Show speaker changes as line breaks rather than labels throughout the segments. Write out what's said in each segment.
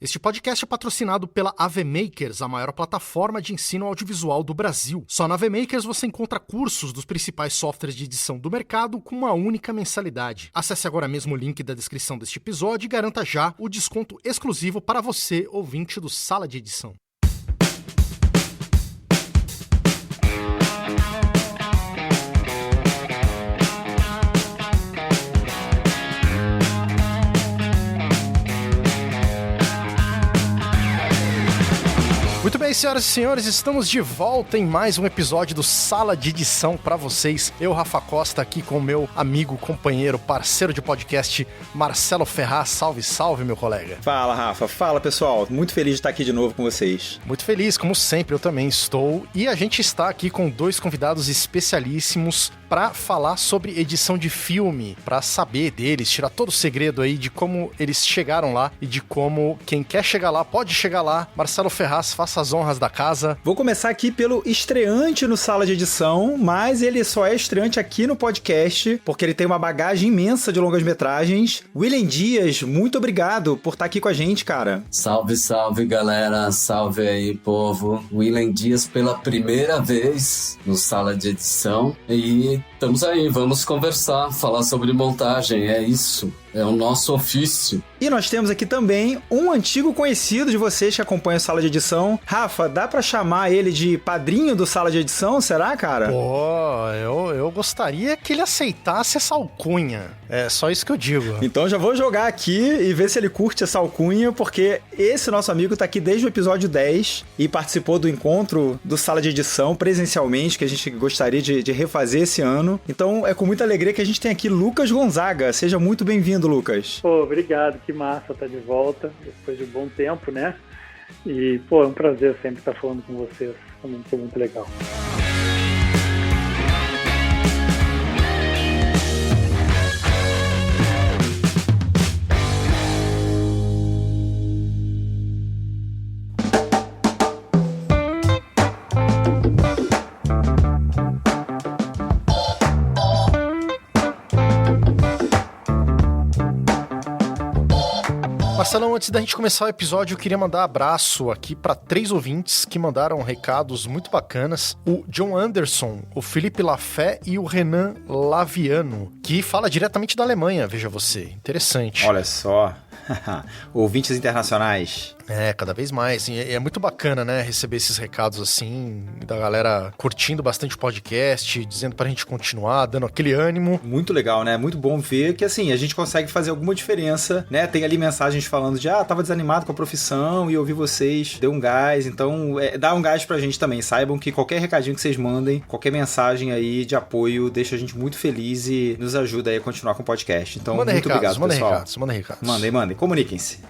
Este podcast é patrocinado pela AV Makers, a maior plataforma de ensino audiovisual do Brasil. Só na AV Makers você encontra cursos dos principais softwares de edição do mercado com uma única mensalidade. Acesse agora mesmo o link da descrição deste episódio e garanta já o desconto exclusivo para você, ouvinte do Sala de Edição. Muito bem, senhoras e senhores, estamos de volta em mais um episódio do Sala de Edição para vocês. Eu, Rafa Costa, aqui com o meu amigo, companheiro, parceiro de podcast, Marcelo Ferraz. Salve, salve, meu colega.
Fala, Rafa. Fala, pessoal. Muito feliz de estar aqui de novo com vocês.
Muito feliz, como sempre, eu também estou. E a gente está aqui com dois convidados especialíssimos para falar sobre edição de filme, para saber deles, tirar todo o segredo aí de como eles chegaram lá e de como quem quer chegar lá pode chegar lá. Marcelo Ferraz, faça as honras da casa.
Vou começar aqui pelo estreante no Sala de Edição, mas ele só é estreante aqui no podcast, porque ele tem uma bagagem imensa de longas-metragens. William Dias, muito obrigado por estar aqui com a gente, cara.
Salve, salve, galera. Salve aí, povo. William Dias pela primeira vez no Sala de Edição. E estamos aí, vamos conversar, falar sobre montagem, é isso. É o nosso ofício.
E nós temos aqui também um antigo conhecido de vocês que acompanha o Sala de Edição. Rafa, dá pra chamar ele de padrinho do Sala de Edição, será, cara?
Pô, eu gostaria que ele aceitasse essa alcunha. É só isso que eu digo.
Então já vou jogar aqui e ver se ele curte essa alcunha, porque esse nosso amigo tá aqui desde o episódio 10 e participou do encontro do Sala de Edição presencialmente, que a gente gostaria de refazer esse ano. Então é com muita alegria que a gente tem aqui Lucas Gonzaga. Seja muito bem-vindo, Lucas.
Pô, obrigado, que massa estar de volta, depois de um bom tempo, né? E, pô, é um prazer sempre estar falando com vocês, foi muito legal.
Marcelão, antes da gente começar o episódio, eu queria mandar um abraço aqui para 3 ouvintes que mandaram recados muito bacanas. O John Anderson, o Felipe Lafé e o Renan Laviano, que fala diretamente da Alemanha, veja você. Interessante.
Olha só. Ouvintes internacionais.
É, cada vez mais. E é muito bacana, né, receber esses recados assim, da galera curtindo bastante o podcast, dizendo pra gente continuar, dando aquele ânimo.
Muito legal, né? Muito bom ver que, assim, a gente consegue fazer alguma diferença, né? Tem ali mensagens falando de, tava desanimado com a profissão e ouvi vocês, deu um gás. Então, dá um gás pra gente também. Saibam que qualquer recadinho que vocês mandem, qualquer mensagem aí de apoio, deixa a gente muito feliz e nos ajuda aí a continuar com o podcast. Então, muito obrigado, pessoal.
Manda recados.
Mandem. Comuniquem-se.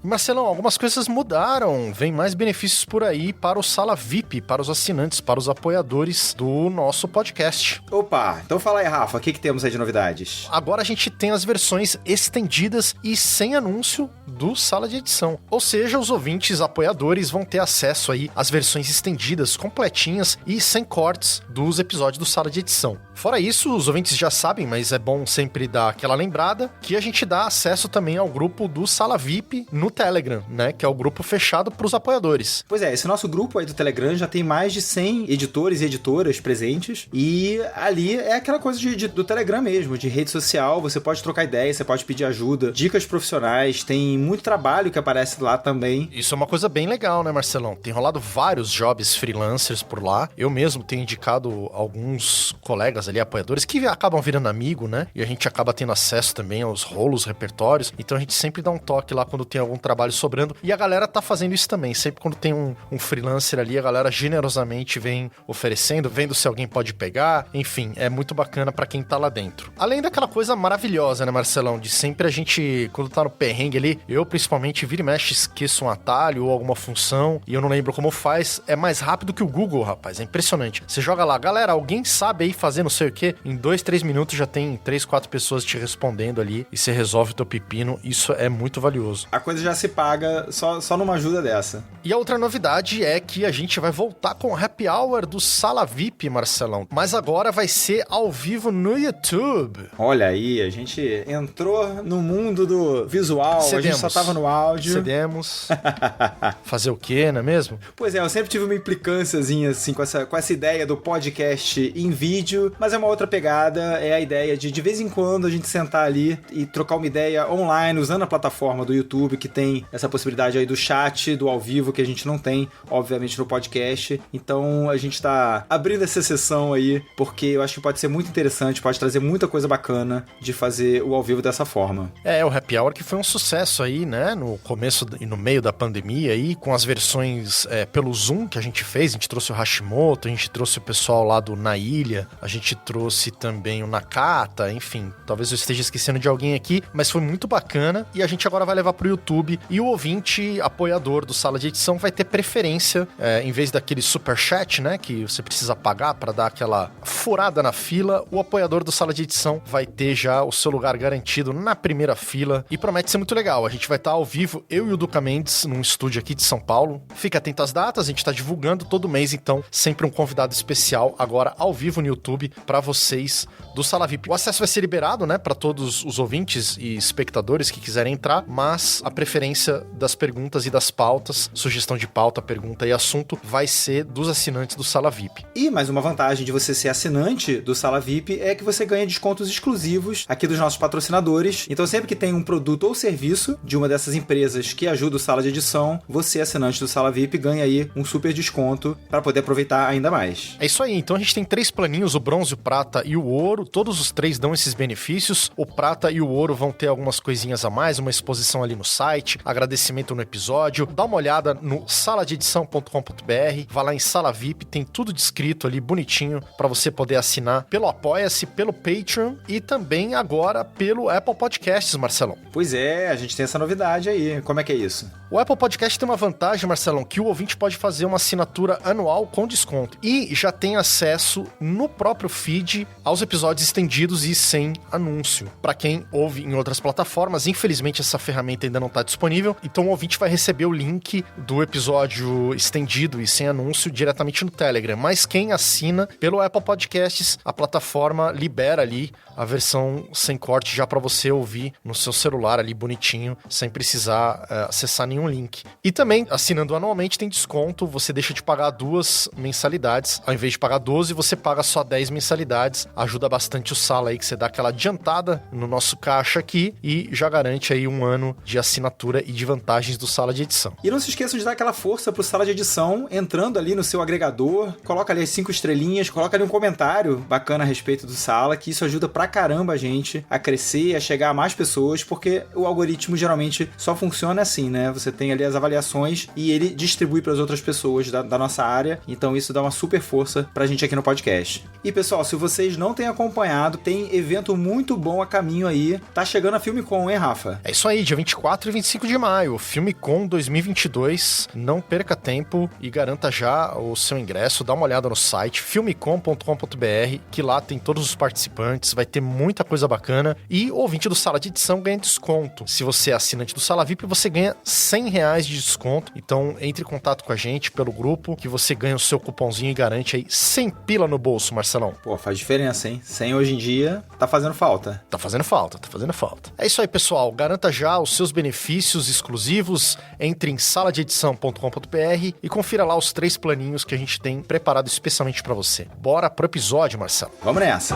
Marcelão, algumas coisas mudaram. Vem mais benefícios por aí para o Sala VIP, para os assinantes, para os apoiadores do nosso podcast.
Opa, então fala aí, Rafa, o que temos aí de novidades?
Agora a gente tem as versões estendidas e sem anúncio do Sala de Edição. Ou seja, os ouvintes apoiadores vão ter acesso aí às versões estendidas, completinhas e sem cortes dos episódios do Sala de Edição. Fora isso, os ouvintes já sabem, mas é bom sempre dar aquela lembrada, que a gente dá acesso também ao grupo do Sala VIP no Telegram, né? Que é o grupo fechado para os apoiadores.
Pois é, esse nosso grupo aí do Telegram já tem mais de 100 editores e editoras presentes, e ali é aquela coisa do Telegram mesmo, de rede social, você pode trocar ideia, você pode pedir ajuda, dicas profissionais, tem muito trabalho que aparece lá também.
Isso é uma coisa bem legal, né, Marcelão? Tem rolado vários jobs freelancers por lá. Eu mesmo tenho indicado alguns colegas ali, apoiadores, que acabam virando amigo, né? E a gente acaba tendo acesso também aos rolos, repertórios. Então a gente sempre dá um toque lá quando tem algum trabalho sobrando. E a galera tá fazendo isso também. Sempre quando tem um freelancer ali, a galera generosamente vem oferecendo, vendo se alguém pode pegar. Enfim, é muito bacana pra quem tá lá dentro. Além daquela coisa maravilhosa, né, Marcelão? De sempre a gente, quando tá no perrengue ali, eu principalmente vira e mexe, esqueço um atalho ou alguma função e eu não lembro como faz. É mais rápido que o Google, rapaz. É impressionante. Você joga lá, galera, alguém sabe aí fazer não sei o quê? Em 2, 3 minutos já tem 3, 4 pessoas te respondendo ali e você resolve o teu pepino. Isso é muito valioso.
A coisa já se paga fica só numa ajuda dessa.
E a outra novidade é que a gente vai voltar com o Happy Hour do Sala VIP, Marcelão. Mas agora vai ser ao vivo no YouTube.
Olha aí, a gente entrou no mundo do visual, a gente só tava no áudio.
Cedemos. Fazer o quê, não é mesmo?
Pois é, eu sempre tive uma implicânciazinha assim com essa ideia do podcast em vídeo, mas é uma outra pegada, é a ideia de vez em quando a gente sentar ali e trocar uma ideia online, usando a plataforma do YouTube, que tem essa possibilidade aí do chat, do ao vivo, que a gente não tem, obviamente, no podcast. Então a gente tá abrindo essa sessão aí, porque eu acho que pode ser muito interessante, pode trazer muita coisa bacana de fazer o ao vivo dessa forma.
É, o Happy Hour que foi um sucesso aí, né, no começo e no meio da pandemia aí, com as versões pelo Zoom que a gente fez, a gente trouxe o Hashimoto, a gente trouxe o pessoal lá do Na Ilha, a gente trouxe também o Nakata, enfim, talvez eu esteja esquecendo de alguém aqui, mas foi muito bacana e a gente agora vai levar pro YouTube e o ouvinte apoiador do Sala de Edição vai ter preferência, em vez daquele superchat, né, que você precisa pagar para dar aquela furada na fila, o apoiador do Sala de Edição vai ter já o seu lugar garantido na primeira fila e promete ser muito legal. A gente vai estar ao vivo, eu e o Duca Mendes, num estúdio aqui de São Paulo. Fica atento às datas, a gente tá divulgando todo mês, então sempre um convidado especial agora ao vivo no YouTube para vocês do Sala VIP. O acesso vai ser liberado, né, para todos os ouvintes e espectadores que quiserem entrar, mas a preferência das perguntas e das pautas, sugestão de pauta, pergunta e assunto, vai ser dos assinantes do Sala VIP.
E mais uma vantagem de você ser assinante do Sala VIP é que você ganha descontos exclusivos aqui dos nossos patrocinadores. Então sempre que tem um produto ou serviço de uma dessas empresas que ajuda o Sala de Edição, você, assinante do Sala VIP, ganha aí um super desconto para poder aproveitar ainda mais.
É isso aí, então a gente tem 3 planinhos, o bronze, o prata e o ouro, todos os 3 dão esses benefícios. O prata e o ouro vão ter algumas coisinhas a mais, uma exposição ali no site, agradecimento no episódio, dá uma olhada no saladeedição.com.br, vai lá em Sala VIP, tem tudo descrito ali bonitinho para você poder assinar pelo Apoia-se, pelo Patreon e também agora pelo Apple Podcasts, Marcelão.
Pois é, a gente tem essa novidade aí. Como é que é isso?
O Apple Podcast tem uma vantagem, Marcelão, que o ouvinte pode fazer uma assinatura anual com desconto e já tem acesso no próprio feed aos episódios estendidos e sem anúncio. Para quem ouve em outras plataformas, infelizmente essa ferramenta ainda não está disponível, então o ouvinte vai receber o link do episódio estendido e sem anúncio diretamente no Telegram. Mas quem assina pelo Apple Podcasts, a plataforma libera ali a versão sem corte já para você ouvir no seu celular ali bonitinho, sem precisar acessar nenhum link. E também, assinando anualmente, tem desconto, você deixa de pagar 2 mensalidades, ao invés de pagar 12, você paga só 10 mensalidades, ajuda bastante o Sala aí, que você dá aquela adiantada no nosso caixa aqui e já garante aí 1 ano de assinatura e de vantagens do Sala de Edição.
E não se esqueçam de dar aquela força pro Sala de Edição, entrando ali no seu agregador, coloca ali as 5 estrelinhas, coloca ali um comentário bacana a respeito do Sala, que isso ajuda pra caramba a gente a crescer, a chegar a mais pessoas, porque o algoritmo geralmente só funciona assim, né? Você tem ali as avaliações e ele distribui para as outras pessoas da nossa área, então isso dá uma super força pra gente aqui no podcast. E pessoal, se vocês não têm acompanhado, tem evento muito bom a caminho aí, tá chegando a FilmeCon, hein, Rafa?
É isso aí, dia 24 e 25 de maio, FilmeCon 2022, não perca tempo e garanta já o seu ingresso, dá uma olhada no site filmecom.com.br, que lá tem todos os participantes, vai ter muita coisa bacana e o ouvinte do Sala de Edição ganha desconto. Se você é assinante do Sala VIP, você ganha R$100 de desconto, então entre em contato com a gente pelo grupo, que você ganha o seu cupomzinho e garante aí 100 pila no bolso, Marcelão.
Pô, faz diferença, hein? 100 hoje em dia tá fazendo falta.
Tá fazendo falta. É isso aí, pessoal. Garanta já os seus benefícios exclusivos. Entre em saladeedição.com.br e confira lá os 3 planinhos que a gente tem preparado especialmente pra você. Bora pro episódio, Marcelo.
Vamos nessa.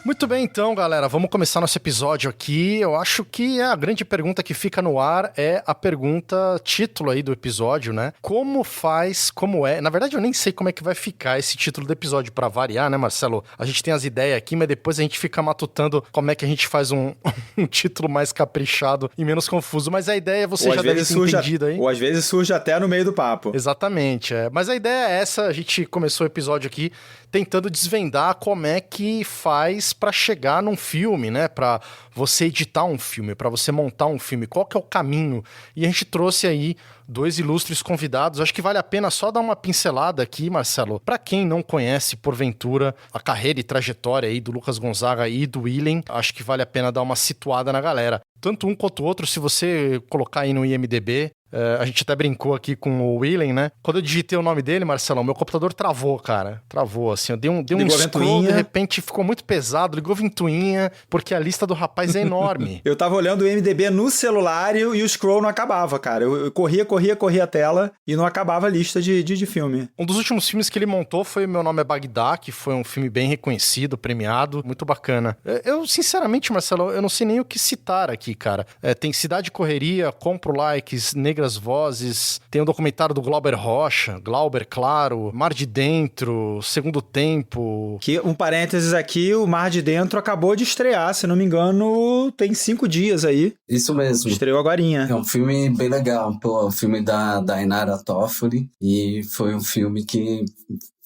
Muito bem, então, galera, vamos começar nosso episódio aqui. Eu acho que a grande pergunta que fica no ar é a pergunta título aí do episódio, né? Como faz, como é... Na verdade, eu nem sei como é que vai ficar esse título do episódio, pra variar, né, Marcelo? A gente tem as ideias aqui, mas depois a gente fica matutando como é que a gente faz um título mais caprichado e menos confuso. Mas a ideia você já deve ter entendido aí.
Ou às vezes surge até no meio do papo.
Exatamente, Mas a ideia é essa, a gente começou o episódio aqui tentando desvendar como é que faz para chegar num filme, né? Para você editar um filme, para você montar um filme. Qual que é o caminho? E a gente trouxe aí 2 ilustres convidados. Acho que vale a pena só dar uma pincelada aqui, Marcelo. Para quem não conhece, porventura, a carreira e trajetória aí do Lucas Gonzaga e do Willen, acho que vale a pena dar uma situada na galera. Tanto um quanto o outro, se você colocar aí no IMDb, a gente até brincou aqui com o Willen, né? Quando eu digitei o nome dele, Marcelão, meu computador travou, cara. Travou, assim. Eu dei um scroll, de repente ficou muito pesado, ligou ventoinha, porque a lista do rapaz é enorme.
Eu tava olhando o IMDb no celular e o scroll não acabava, cara. Eu corria a tela e não acabava a lista de filme.
Um dos últimos filmes que ele montou foi Meu Nome é Bagdá, que foi um filme bem reconhecido, premiado, muito bacana. Eu, sinceramente, Marcelo, eu não sei nem o que citar aqui, cara. Tem Cidade Correria, Compro Likes, Negras Vozes, tem um documentário do Glauber Rocha, Glauber, claro, Mar de Dentro, Segundo Tempo.
Que, um parênteses aqui, o Mar de Dentro acabou de estrear, se não me engano, tem 5 dias aí.
Isso mesmo.
Estreou agorinha.
É um filme bem legal, pô, o filme da Inara Toffoli, e foi um filme que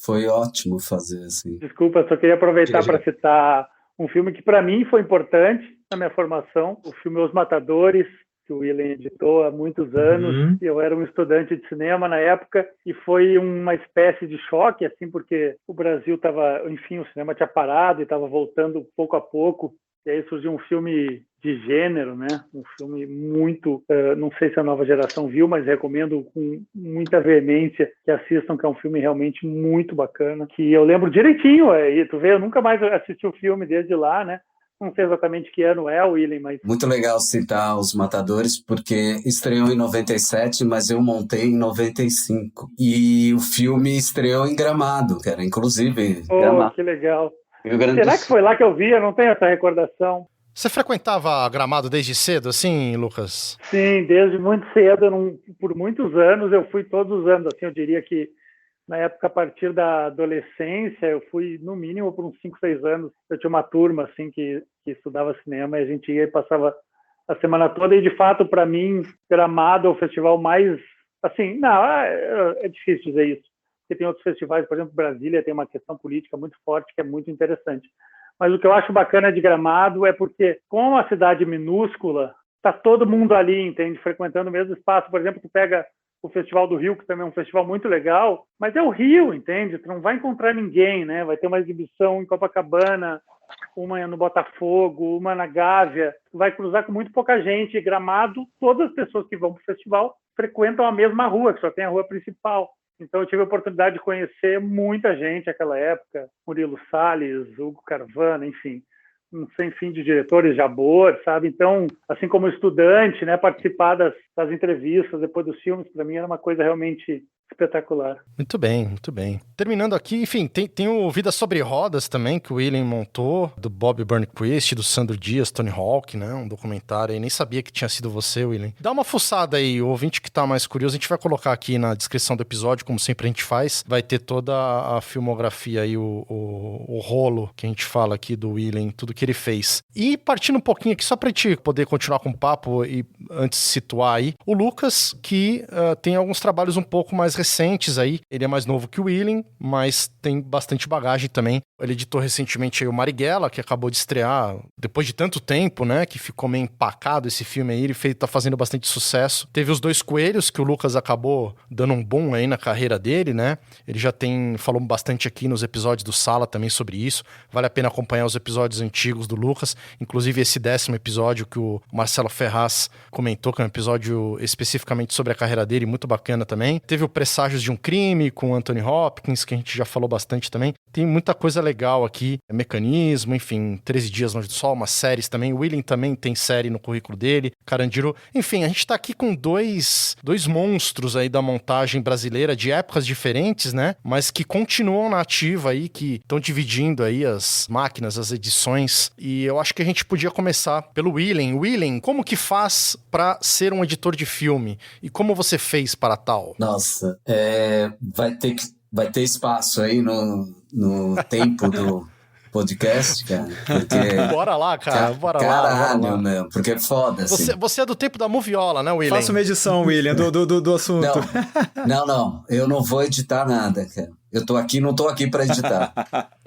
foi ótimo fazer, assim.
Desculpa, só queria aproveitar para citar um filme que para mim foi importante na minha formação, o filme Os Matadores, que o Willen editou há muitos anos. Eu era um estudante de cinema na época e foi uma espécie de choque, assim, porque o Brasil estava, enfim, o cinema tinha parado e estava voltando pouco a pouco. E aí surgiu um filme de gênero, né? Um filme muito, não sei se a nova geração viu, mas recomendo com muita veemência que assistam, que é um filme realmente muito bacana, que eu lembro direitinho, tu vê, eu nunca mais assisti o filme desde lá, né? Não sei exatamente que ano é o Willen, mas...
Muito legal citar Os Matadores, porque estreou em 97, mas eu montei em 95. E o filme estreou em Gramado, cara, inclusive. Gramado.
Que legal. Será que foi lá que eu vi? Eu não tenho essa recordação.
Você frequentava Gramado desde cedo, assim, Lucas?
Sim, desde muito cedo. Por muitos anos, eu fui todos os anos, assim, eu diria que na época, a partir da adolescência, eu fui, no mínimo, por uns 5, 6 anos. Eu tinha uma turma, assim, que estudava cinema e a gente ia e passava a semana toda. E, de fato, para mim, Gramado é o festival mais... Assim, não, é difícil dizer isso. Porque tem outros festivais, por exemplo, Brasília tem uma questão política muito forte, que é muito interessante. Mas o que eu acho bacana de Gramado é porque, como uma cidade minúscula, está todo mundo ali, entende? Frequentando o mesmo espaço. Por exemplo, tu pega o Festival do Rio, que também é um festival muito legal, mas é o Rio, entende? Tu não vai encontrar ninguém, né? Vai ter uma exibição em Copacabana, uma no Botafogo, uma na Gávea. Tu vai cruzar com muito pouca gente. Gramado, todas as pessoas que vão para o festival frequentam a mesma rua, que só tem a rua principal. Então eu tive a oportunidade de conhecer muita gente naquela época, Murilo Salles, Hugo Carvana, enfim, um sem fim de diretores, Jabor, sabe? Então, assim como estudante, né, participar das entrevistas depois dos filmes, para mim era uma coisa realmente espetacular.
Muito bem, muito bem. Terminando aqui, enfim, tem o Vida Sobre Rodas também, que o Willen montou, do Bob Burnquist, do Sandro Dias, Tony Hawk, né? Um documentário aí, nem sabia que tinha sido você, Willen. Dá uma fuçada aí, o ouvinte que tá mais curioso, a gente vai colocar aqui na descrição do episódio, como sempre a gente faz, vai ter toda a filmografia aí, o rolo que a gente fala aqui do Willen, tudo que ele fez. E partindo um pouquinho aqui, só pra gente poder continuar com o papo e antes de situar aí, o Lucas, que tem alguns trabalhos um pouco mais recentes aí, ele é mais novo que o Willen, mas tem bastante bagagem também. Ele editou recentemente aí o Marighella, que acabou de estrear depois de tanto tempo, né, que ficou meio empacado esse filme aí, ele tá fazendo bastante sucesso. Teve Os Dois Coelhos, que o Lucas acabou dando um boom aí na carreira dele, né, ele já falou bastante aqui nos episódios do Sala também sobre isso, vale a pena acompanhar os episódios antigos do Lucas, inclusive esse 10º episódio que o Marcelo Ferraz comentou, que é um episódio especificamente sobre a carreira dele, muito bacana também. Teve o Presságios de um Crime, com o Anthony Hopkins, que a gente já falou bastante também. Tem muita coisa legal aqui, Mecanismo, enfim, 13 Dias Longe do Sol, umas séries também. O Willen também tem série no currículo dele, Carandiru. Enfim, a gente tá aqui com dois monstros aí da montagem brasileira, de épocas diferentes, né? Mas que continuam na ativa aí, que estão dividindo aí as máquinas, as edições. E eu acho que a gente podia começar pelo Willen. Willen, como que faz pra ser um editor de filme? E como você fez para tal?
Nossa, vai ter espaço aí no tempo do podcast, cara. Porque...
Bora lá, cara. Bora lá.
Caralho, meu. Porque é foda, assim.
Você é do tempo da moviola, né, Willen?
Faça uma edição, William, do assunto.
Não, eu não vou editar nada, cara. Eu tô aqui, não tô aqui para editar.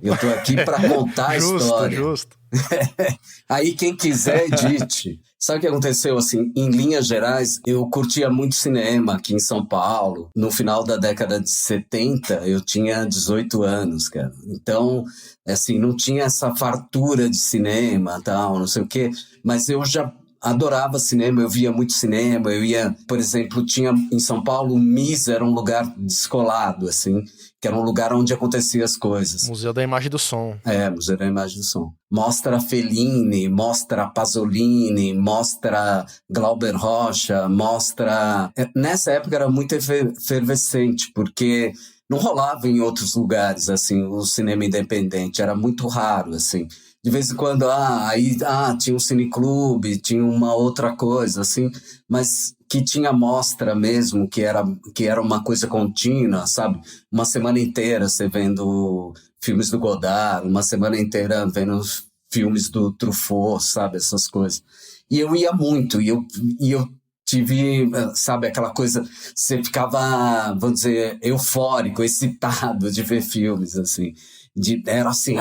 Eu tô aqui para contar a história.
Justo.
Aí quem quiser, edite. Sabe o que aconteceu? Assim, em linhas gerais, eu curtia muito cinema aqui em São Paulo. No final da década de 70, eu tinha 18 anos, cara. Então, assim, não tinha essa fartura de cinema, tal, não sei o quê. Mas eu já adorava cinema, eu via muito cinema. Eu ia, por exemplo, tinha em São Paulo, o MIS era um lugar descolado, assim, que era um lugar onde aconteciam as coisas.
Museu da Imagem e do Som.
Museu da Imagem e do Som. Mostra Fellini, mostra Pasolini, mostra Glauber Rocha, mostra... Nessa época era muito efervescente, porque não rolava em outros lugares, assim, o cinema independente, era muito raro, assim. De vez em quando, tinha um cineclube, tinha uma outra coisa, assim, mas que tinha mostra mesmo, que era uma coisa contínua, sabe? Uma semana inteira você vendo filmes do Godard, uma semana inteira vendo filmes do Truffaut, sabe? Essas coisas. E eu ia muito, e eu tive, sabe, aquela coisa, você ficava, vamos dizer, eufórico, excitado de ver filmes, assim. Era assim,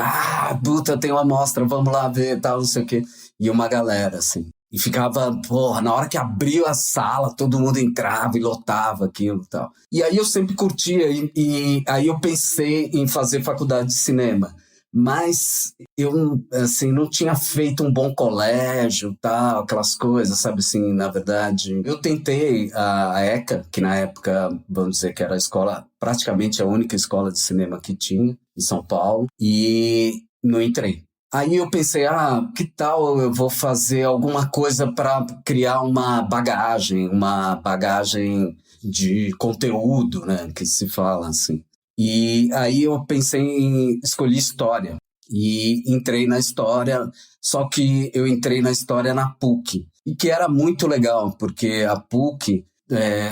puta, tem uma mostra, vamos lá ver, tal, não sei o quê. E uma galera, assim. E ficava, porra, na hora que abriu a sala, todo mundo entrava e lotava aquilo e tal. E aí eu sempre curtia, e aí eu pensei em fazer faculdade de cinema. Mas eu, assim, não tinha feito um bom colégio, tal, aquelas coisas, sabe, assim, na verdade. Eu tentei a ECA, que na época, vamos dizer que era a escola, praticamente a única escola de cinema que tinha em São Paulo, e não entrei. Aí eu pensei, que tal eu vou fazer alguma coisa para criar uma bagagem de conteúdo, né, que se fala assim. E aí eu pensei em escolher história e entrei na história, só que eu entrei na história na PUC, e que era muito legal, porque a PUC,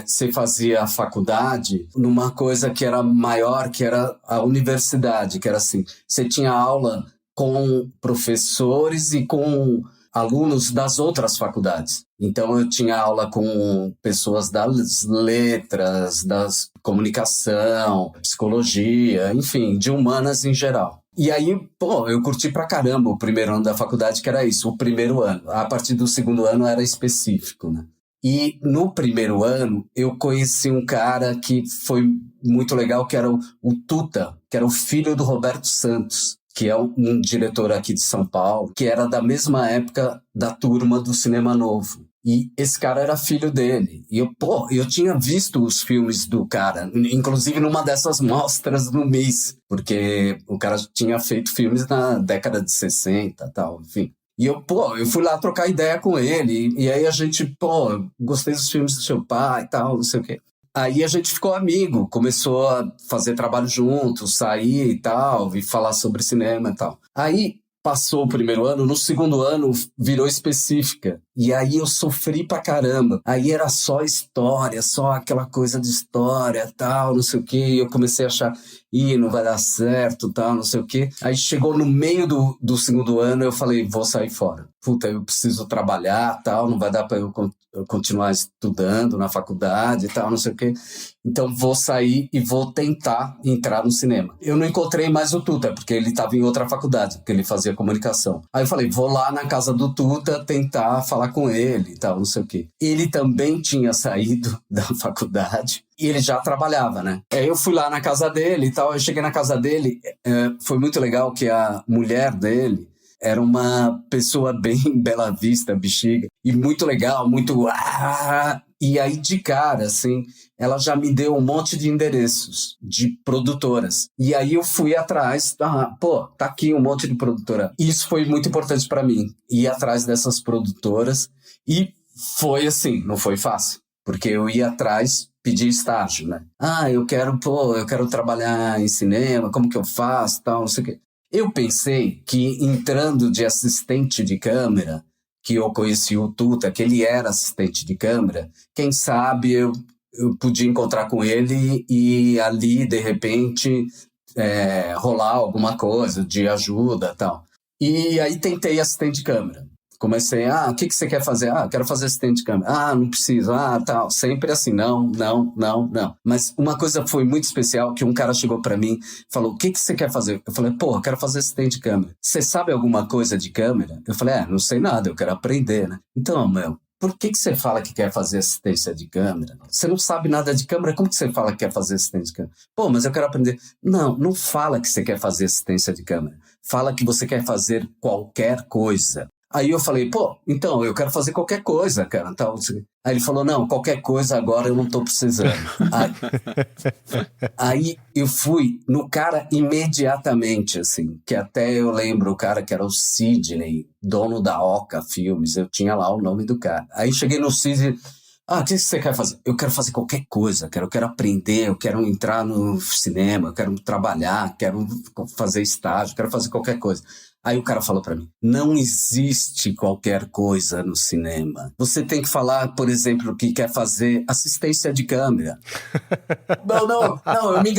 você fazia a faculdade numa coisa que era maior, que era a universidade, que era assim, você tinha aula com professores e com alunos das outras faculdades. Então eu tinha aula com pessoas das letras, das comunicação, psicologia, enfim, de humanas em geral. E aí, eu curti pra caramba o primeiro ano da faculdade, que era isso, o primeiro ano. A partir do segundo ano era específico, né? E no primeiro ano eu conheci um cara que foi muito legal, que era o Tuta, que era o filho do Roberto Santos, que é um diretor aqui de São Paulo, que era da mesma época da turma do Cinema Novo. E esse cara era filho dele. E eu tinha visto os filmes do cara, inclusive numa dessas mostras no MIS, porque o cara tinha feito filmes na década de 60 e tal, enfim. E eu fui lá trocar ideia com ele, e aí a gente, gostei dos filmes do seu pai e tal, não sei o quê. Aí a gente ficou amigo, começou a fazer trabalho junto, sair e tal, e falar sobre cinema e tal. Aí passou o primeiro ano, no segundo ano virou específica. E aí eu sofri pra caramba. Aí era só história, só aquela coisa de história, tal, não sei o quê. E eu comecei a achar, não vai dar certo, tal, não sei o quê. Aí chegou no meio do segundo ano, eu falei, vou sair fora. Puta, eu preciso trabalhar, tal, não vai dar pra eu continuar estudando na faculdade e tal, não sei o quê. Então vou sair e vou tentar entrar no cinema. Eu não encontrei mais o Tuta, porque ele estava em outra faculdade, porque ele fazia comunicação. Aí eu falei, vou lá na casa do Tuta tentar falar com ele e tal, não sei o quê. Ele também tinha saído da faculdade e ele já trabalhava, né? Aí eu fui lá na casa dele e tal, eu cheguei na casa dele, foi muito legal que a mulher dele era uma pessoa bem Bela Vista, bexiga, e muito legal, muito... E aí, de cara, assim, ela já me deu um monte de endereços de produtoras. E aí eu fui atrás, tá aqui um monte de produtora. Isso foi muito importante para mim, ir atrás dessas produtoras. E foi assim, não foi fácil, porque eu ia atrás, pedir estágio, né? Eu quero trabalhar em cinema, como que eu faço, tal, não sei o quê. Eu pensei que entrando de assistente de câmera, que eu conheci o Tuta, que ele era assistente de câmera, quem sabe eu podia encontrar com ele e ali, de repente, rolar alguma coisa de ajuda e tal. E aí tentei assistente de câmera. comecei, o que você quer fazer? Quero fazer assistente de câmera. Não preciso, tal. Sempre assim, não. Mas uma coisa foi muito especial, que um cara chegou pra mim e falou, o que você quer fazer? Eu falei, eu quero fazer assistente de câmera. Você sabe alguma coisa de câmera? Eu falei, não sei nada, eu quero aprender, né? Então, por que você fala que quer fazer assistência de câmera? Você não sabe nada de câmera, como que você fala que quer fazer assistência de câmera? Mas eu quero aprender. Não fala que você quer fazer assistência de câmera. Fala que você quer fazer qualquer coisa. Aí eu falei, então, eu quero fazer qualquer coisa, cara. Aí ele falou, não, qualquer coisa agora eu não tô precisando. Aí eu fui no cara imediatamente, assim, que até eu lembro o cara que era o Sidney, dono da Oca Filmes, eu tinha lá o nome do cara. Aí cheguei no Sidney, o que você quer fazer? Eu quero fazer qualquer coisa, eu quero aprender, eu quero entrar no cinema, eu quero trabalhar, quero fazer estágio, quero fazer qualquer coisa. Aí o cara falou pra mim, não existe qualquer coisa no cinema. Você tem que falar, por exemplo, que quer fazer assistência de câmera. Não, eu me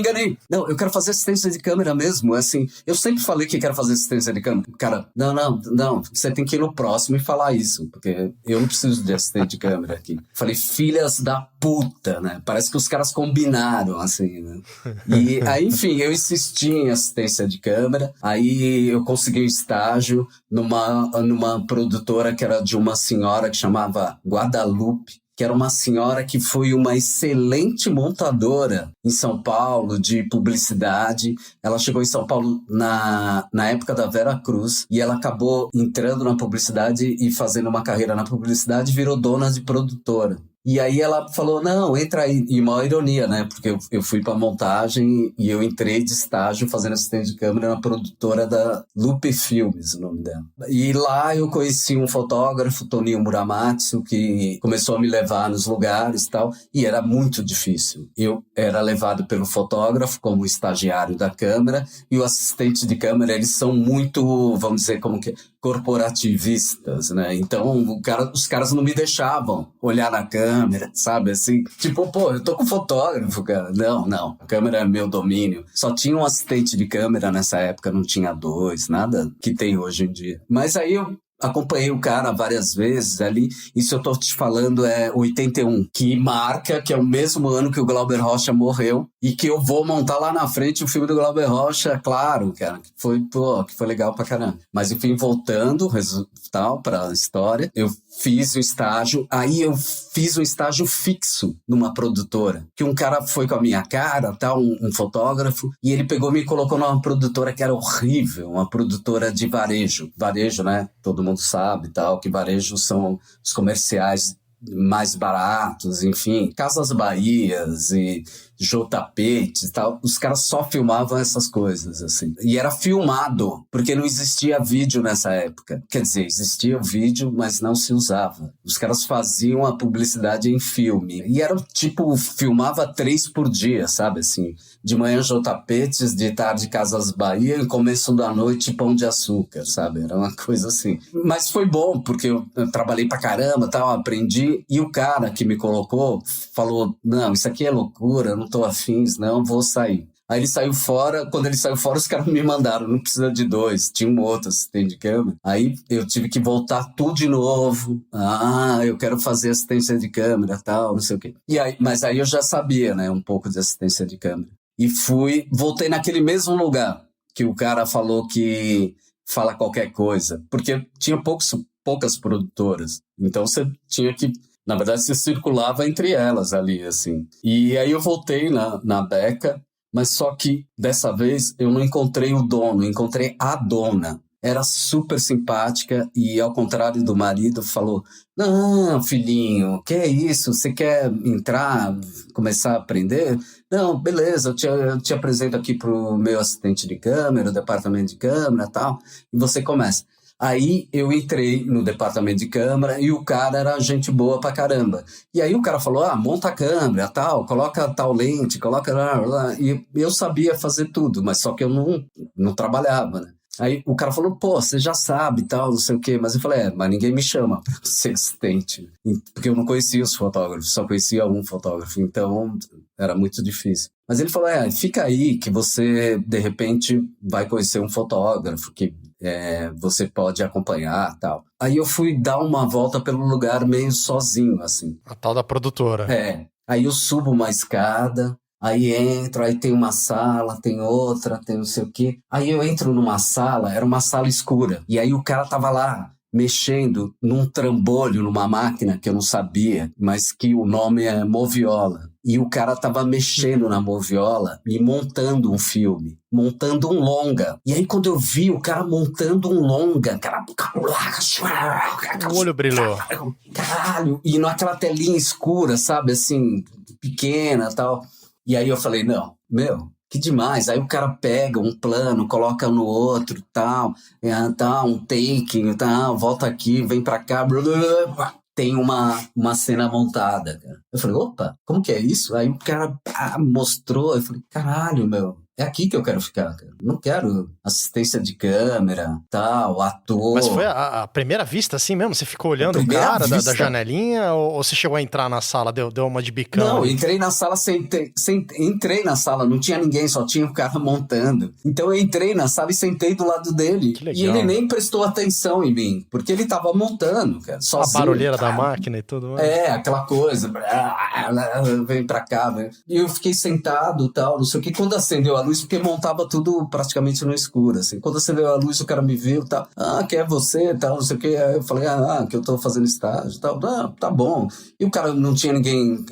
enganei. Não, eu quero fazer assistência de câmera mesmo, assim. Eu sempre falei que quero fazer assistência de câmera. Cara, não, você tem que ir no próximo e falar isso, porque eu não preciso de assistente de câmera aqui. Falei, filhas da puta, né? Parece que os caras combinaram, assim, né? E aí, enfim, eu insisti em assistência de câmera, aí eu consegui um estágio numa produtora que era de uma senhora que chamava Guadalupe, que era uma senhora que foi uma excelente montadora em São Paulo de publicidade. Ela chegou em São Paulo na época da Vera Cruz e ela acabou entrando na publicidade e fazendo uma carreira na publicidade e virou dona de produtora. E aí ela falou, não, entra aí. E uma ironia, né? Porque eu fui pra montagem e eu entrei de estágio fazendo assistente de câmera na produtora da Lupe Filmes, o nome dela. E lá eu conheci um fotógrafo, Toninho Muramatsu, que começou a me levar nos lugares e tal. E era muito difícil. Eu era levado pelo fotógrafo como estagiário da câmera e o assistente de câmera, eles são muito, vamos dizer, como que corporativistas, né? Então os caras não me deixavam olhar na câmera, sabe? Assim, tipo, eu tô com fotógrafo, cara. Não, a câmera é meu domínio. Só tinha um assistente de câmera nessa época, não tinha dois, nada que tem hoje em dia. Mas aí eu acompanhei o cara várias vezes ali, isso eu tô te falando é 81, que marca, que é o mesmo ano que o Glauber Rocha morreu, e que eu vou montar lá na frente o filme do Glauber Rocha, claro, cara, que foi legal pra caramba. Mas enfim, voltando, tal, pra história, eu fiz o estágio, aí eu fiz um estágio fixo numa produtora, que um cara foi com a minha cara, tal, um fotógrafo, e ele pegou e me colocou numa produtora que era horrível, uma produtora de varejo, né, todo mundo sabe, tal, que varejo são os comerciais mais baratos, enfim, Casas Bahias e J-Tapetes e tal, os caras só filmavam essas coisas, assim. E era filmado, porque não existia vídeo nessa época. Quer dizer, existia o vídeo, mas não se usava. Os caras faziam a publicidade em filme. E era tipo, filmava 3 por dia, sabe, assim. De manhã J-Tapetes, de tarde Casas Bahia, e começo da noite Pão de Açúcar, sabe? Era uma coisa assim. Mas foi bom, porque eu trabalhei pra caramba, tal, aprendi, e o cara que me colocou falou, não, isso aqui é loucura, não tô afins, não, vou sair. Aí ele saiu fora, quando ele saiu fora, os caras me mandaram, não precisa de 2, tinha um outro assistente de câmera. Aí eu tive que voltar tudo de novo. Eu quero fazer assistência de câmera, tal, não sei o quê. Mas aí eu já sabia, né, um pouco de assistência de câmera. E voltei naquele mesmo lugar que o cara falou que fala qualquer coisa, porque tinha poucas produtoras, então você tinha que, na verdade, você circulava entre elas ali, assim. E aí eu voltei na Beca, mas só que dessa vez eu não encontrei o dono, encontrei a dona. Era super simpática e, ao contrário do marido, falou, não, filhinho, que é isso? Você quer entrar, começar a aprender? Não, beleza, eu te apresento aqui pro meu assistente de câmera, o departamento de câmera e tal, e você começa. Aí eu entrei no departamento de câmera e o cara era gente boa pra caramba. E aí o cara falou, monta a câmera, tal, coloca tal lente, coloca lá. E eu sabia fazer tudo, mas só que eu não trabalhava, né? Aí o cara falou, pô, você já sabe e tal, não sei o quê. Mas eu falei, mas ninguém me chama pra ser assistente. Porque eu não conhecia os fotógrafos, só conhecia um fotógrafo. Então, era muito difícil. Mas ele falou, fica aí que você, de repente, vai conhecer um fotógrafo que você pode acompanhar e tal. Aí eu fui dar uma volta pelo lugar meio sozinho, assim.
A tal da produtora.
Aí eu subo uma escada, aí entro, aí tem uma sala, tem outra, tem não sei o quê. Aí eu entro numa sala, era uma sala escura. E aí o cara tava lá, mexendo num trambolho, numa máquina que eu não sabia, mas que o nome é moviola. E o cara tava mexendo na moviola e montando um filme, montando um longa. E aí quando eu vi o cara montando um longa, cara...
O olho brilhou.
Caralho! E naquela telinha escura, sabe, assim, pequena e tal. E aí eu falei, não, que demais. Aí o cara pega um plano, coloca no outro, tal, um take, tal, volta aqui, vem pra cá, tem uma cena montada, cara. Eu falei, opa, como que é isso? Aí o cara mostrou, eu falei, caralho, é aqui que eu quero ficar, cara. Não quero assistência de câmera, tal, ator.
Mas foi a primeira vista assim mesmo? Você ficou olhando o cara da janelinha ou você chegou a entrar na sala, deu uma de bicão?
Não, entrei na sala, entrei na sala, não tinha ninguém, só tinha o cara montando. Então eu entrei na sala e sentei do lado dele.
Que legal.
E ele nem prestou atenção em mim, porque ele tava montando, cara, sozinho.
A barulheira da máquina e tudo.
Aquela coisa, vem pra cá, né? E eu fiquei sentado, tal, não sei o que, quando acendeu a luz, porque montava tudo praticamente no escuro, assim. Quando acendeu a luz, o cara me viu, tal, que é você, tal, não sei o que. Aí eu falei, que eu tô fazendo estágio, tal, tá bom. E o cara não tinha ninguém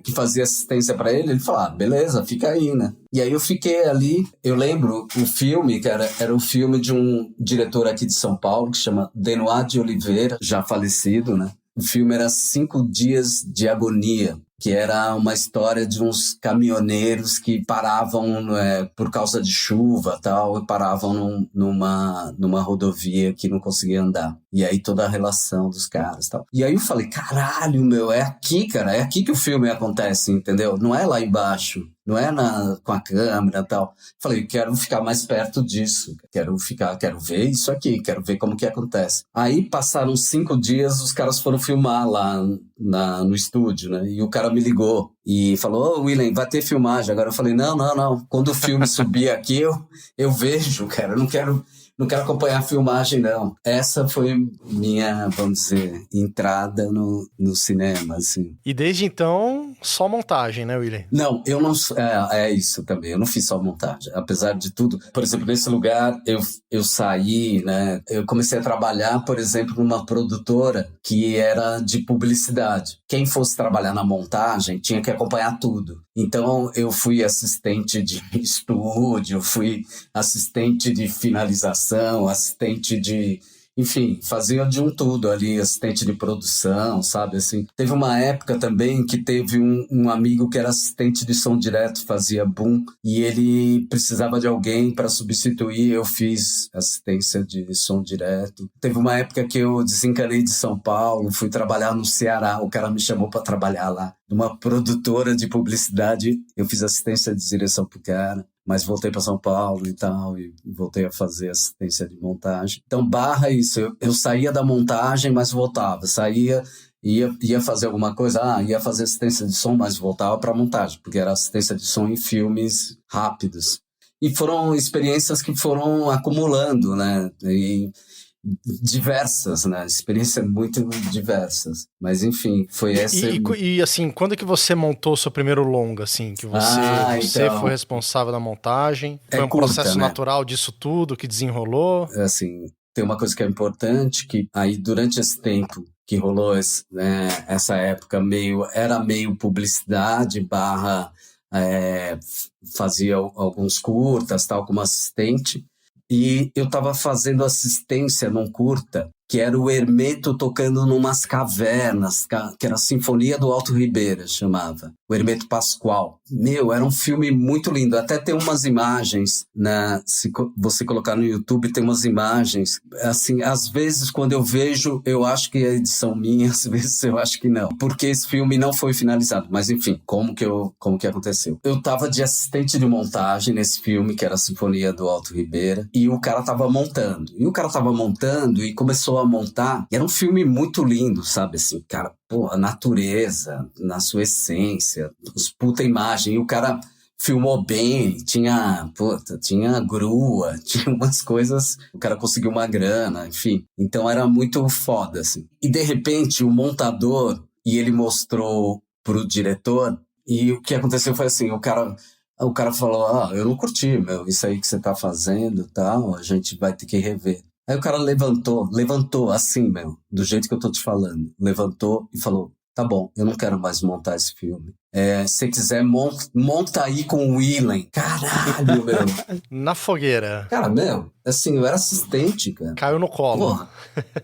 que fazia assistência pra ele, ele falou, beleza, fica aí, né? E aí eu fiquei ali, eu lembro, o filme, cara, era um filme de um diretor aqui de São Paulo, que chama Denoir de Oliveira, já falecido, né? O filme era 5 Dias de Agonia, que era uma história de uns caminhoneiros que paravam por causa de chuva, tal, e paravam numa rodovia que não conseguia andar. E aí toda a relação dos caras, tal. E aí eu falei, caralho, é aqui, cara, é aqui que o filme acontece, entendeu? Não é lá embaixo. Não é com a câmera e tal. Falei, quero ficar mais perto disso. Quero ver isso aqui, quero ver como que acontece. Aí passaram 5 dias, os caras foram filmar lá no estúdio, né? E o cara me ligou e falou, William, vai ter filmagem. Agora eu falei, não. Quando o filme subir aqui, eu vejo, cara. Eu não quero acompanhar a filmagem, não. Essa foi minha, vamos dizer, entrada no cinema, assim.
E desde então, só montagem, né, William?
Não, eu não... É isso também, eu não fiz só montagem. Apesar de tudo, por exemplo, nesse lugar, eu saí, né? Eu comecei a trabalhar, por exemplo, numa produtora que era de publicidade. Quem fosse trabalhar na montagem tinha que acompanhar tudo. Então, eu fui assistente de estúdio, fui assistente de finalização, assistente de... Enfim, fazia de um tudo ali, assistente de produção, sabe, assim. Teve uma época também que teve um amigo que era assistente de som direto, fazia boom, e ele precisava de alguém para substituir, eu fiz assistência de som direto. Teve uma época que eu desencanei de São Paulo, fui trabalhar no Ceará, o cara me chamou para trabalhar lá, numa produtora de publicidade, eu fiz assistência de direção pro cara. Mas voltei para São Paulo e tal, e voltei a fazer assistência de montagem. Então, barra isso, eu saía da montagem, mas voltava, ia fazer alguma coisa, ia fazer assistência de som, mas voltava para montagem, porque era assistência de som em filmes rápidos. E foram experiências que foram acumulando, né, e diversas, né? Experiências muito diversas. Mas, enfim, foi essa...
E assim, quando é que você montou o seu primeiro longa, assim? Que você foi responsável da montagem? Foi um processo natural disso tudo que desenrolou?
Assim, tem uma coisa que é importante, que aí durante esse tempo que rolou essa época, era meio publicidade barra... fazia alguns curtas, tal, como assistente. E eu estava fazendo assistência num curta que era o Hermeto tocando numas cavernas, que era a Sinfonia do Alto Ribeira, chamava. O Hermeto Pascoal. Era um filme muito lindo. Até tem umas imagens, se você colocar no YouTube, tem umas imagens. Assim, às vezes, quando eu vejo, eu acho que é edição minha, às vezes eu acho que não. Porque esse filme não foi finalizado. Mas, enfim, como que aconteceu? Eu tava de assistente de montagem nesse filme, que era a Sinfonia do Alto Ribeira, e o cara tava montando. E começou a montar. E era um filme muito lindo, sabe? Assim, cara, a natureza, na sua essência, os puta imagem. E o cara filmou bem, tinha grua, tinha umas coisas, o cara conseguiu uma grana, enfim. Então era muito foda, assim. E de repente o montador, e ele mostrou pro diretor, e o que aconteceu foi assim, o cara falou, eu não curti, isso aí que você tá fazendo e tal, a gente vai ter que rever. Aí o cara levantou assim, do jeito que eu tô te falando. Levantou e falou, tá bom, eu não quero mais montar esse filme. Se quiser, monta aí com o Willem. Caralho,
Na fogueira.
Cara, assim, eu era assistente, cara.
Caiu no colo.
Porra.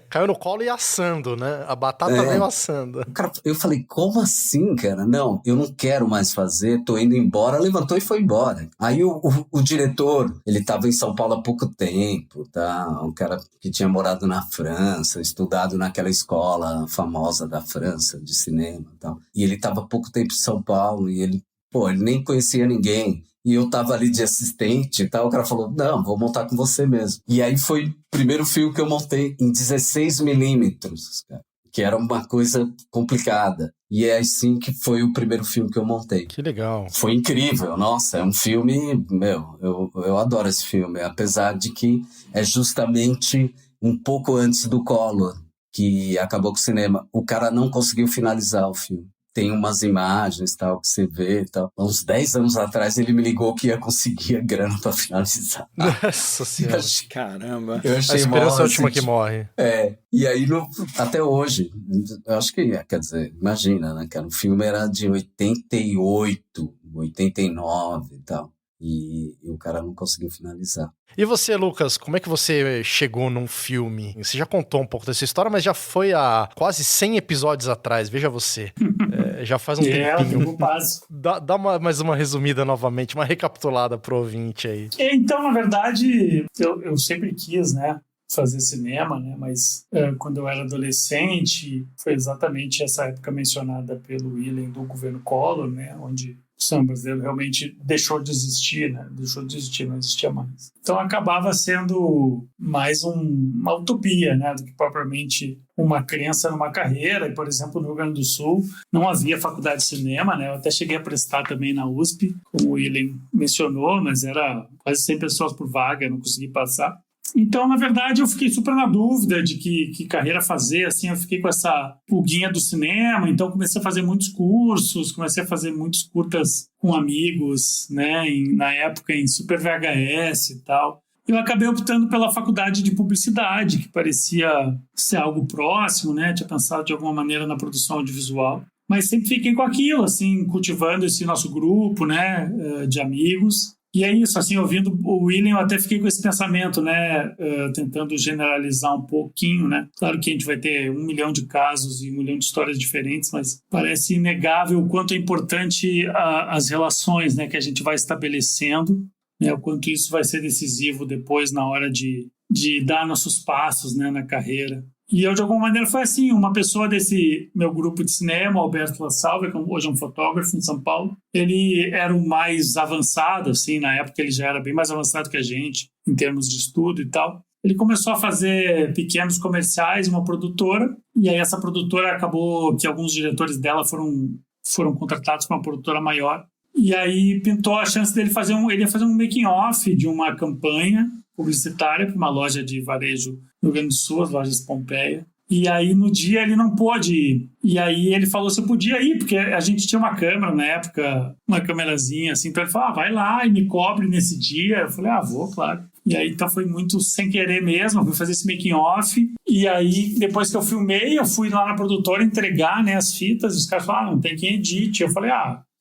Caiu no colo e assando, né? A batata veio assando.
Cara, eu falei, como assim, cara? Não, eu não quero mais fazer, tô indo embora. Levantou e foi embora. Aí o diretor, ele tava em São Paulo há pouco tempo, tá? Um cara que tinha morado na França, estudado naquela escola famosa da França, de cinema e tal. E ele tava há pouco tempo em São Paulo e ele nem conhecia ninguém. E eu tava ali de assistente e tal, o cara falou, não, vou montar com você mesmo. E aí foi o primeiro filme que eu montei em 16mm, cara, que era uma coisa complicada. E é assim que foi o primeiro filme que eu montei.
Que legal.
Foi incrível, nossa, é um filme, eu adoro esse filme, apesar de que é justamente um pouco antes do Collor, que acabou com o cinema. O cara não conseguiu finalizar o filme. Tem umas imagens, tal, que você vê e tal. Há uns 10 anos atrás ele me ligou que ia conseguir a grana pra finalizar.
Nossa senhora.
Caramba.
Eu achei
a esperança é a última
assim,
que morre.
E aí até hoje, eu acho que, quer dizer, imagina, né, cara? O filme era de 88, 89 e tal. E o cara não conseguiu finalizar.
E você, Lucas, como é que você chegou num filme? Você já contou um pouco dessa história, mas já foi há quase 100 episódios atrás, veja você. Já faz um tempinho. Dá mais uma resumida novamente, uma recapitulada pro ouvinte aí.
Então, na verdade, eu sempre quis, né, fazer cinema, né, mas quando eu era adolescente, foi exatamente essa época mencionada pelo Willem do governo Collor, né, onde o cinema brasileiro realmente deixou de existir, né? Não existia mais. Então acabava sendo mais uma utopia, né? Do que propriamente uma crença numa carreira. E, por exemplo, no Rio Grande do Sul não havia faculdade de cinema, né? Eu até cheguei a prestar também na USP, como o Willem mencionou, mas era quase 100 pessoas por vaga, não consegui passar. Então, na verdade, eu fiquei super na dúvida de que carreira fazer, assim, eu fiquei com essa pulguinha do cinema, então comecei a fazer muitos cursos, comecei a fazer muitos curtas com amigos, né, na época em Super VHS e tal. Eu acabei optando pela faculdade de publicidade, que parecia ser algo próximo, né, tinha pensado de alguma maneira na produção audiovisual, mas sempre fiquei com aquilo, assim, cultivando esse nosso grupo, né, de amigos. E é isso, assim, ouvindo o Willem, eu até fiquei com esse pensamento, né, tentando generalizar um pouquinho, né. Claro que a gente vai ter 1 milhão de casos e 1 milhão de histórias diferentes, mas parece inegável o quanto é importante as relações, né, que a gente vai estabelecendo, né, o quanto isso vai ser decisivo depois na hora de dar nossos passos, né, na carreira. E eu, de alguma maneira, foi assim, uma pessoa desse meu grupo de cinema, Alberto La Salve, que hoje é um fotógrafo em São Paulo, ele era o mais avançado, assim, na época ele já era bem mais avançado que a gente, em termos de estudo e tal. Ele começou a fazer pequenos comerciais, uma produtora, e aí essa produtora acabou que alguns diretores dela foram contratados para uma produtora maior, e aí pintou a chance dele ele ia fazer um making-off de uma campanha publicitária para uma loja de varejo no Rio Grande do Sul, as lojas Pompeia. E aí, no dia, ele não pôde ir. E aí, ele falou se eu podia ir, porque a gente tinha uma câmera na época, uma câmerazinha assim. Então, ele falou, vai lá e me cobre nesse dia. Eu falei, vou, claro. E aí, então, foi muito sem querer mesmo. Eu fui fazer esse making-off. E aí, depois que eu filmei, eu fui lá na produtora entregar, né, as fitas. E os caras falaram, não tem quem edite. Eu falei,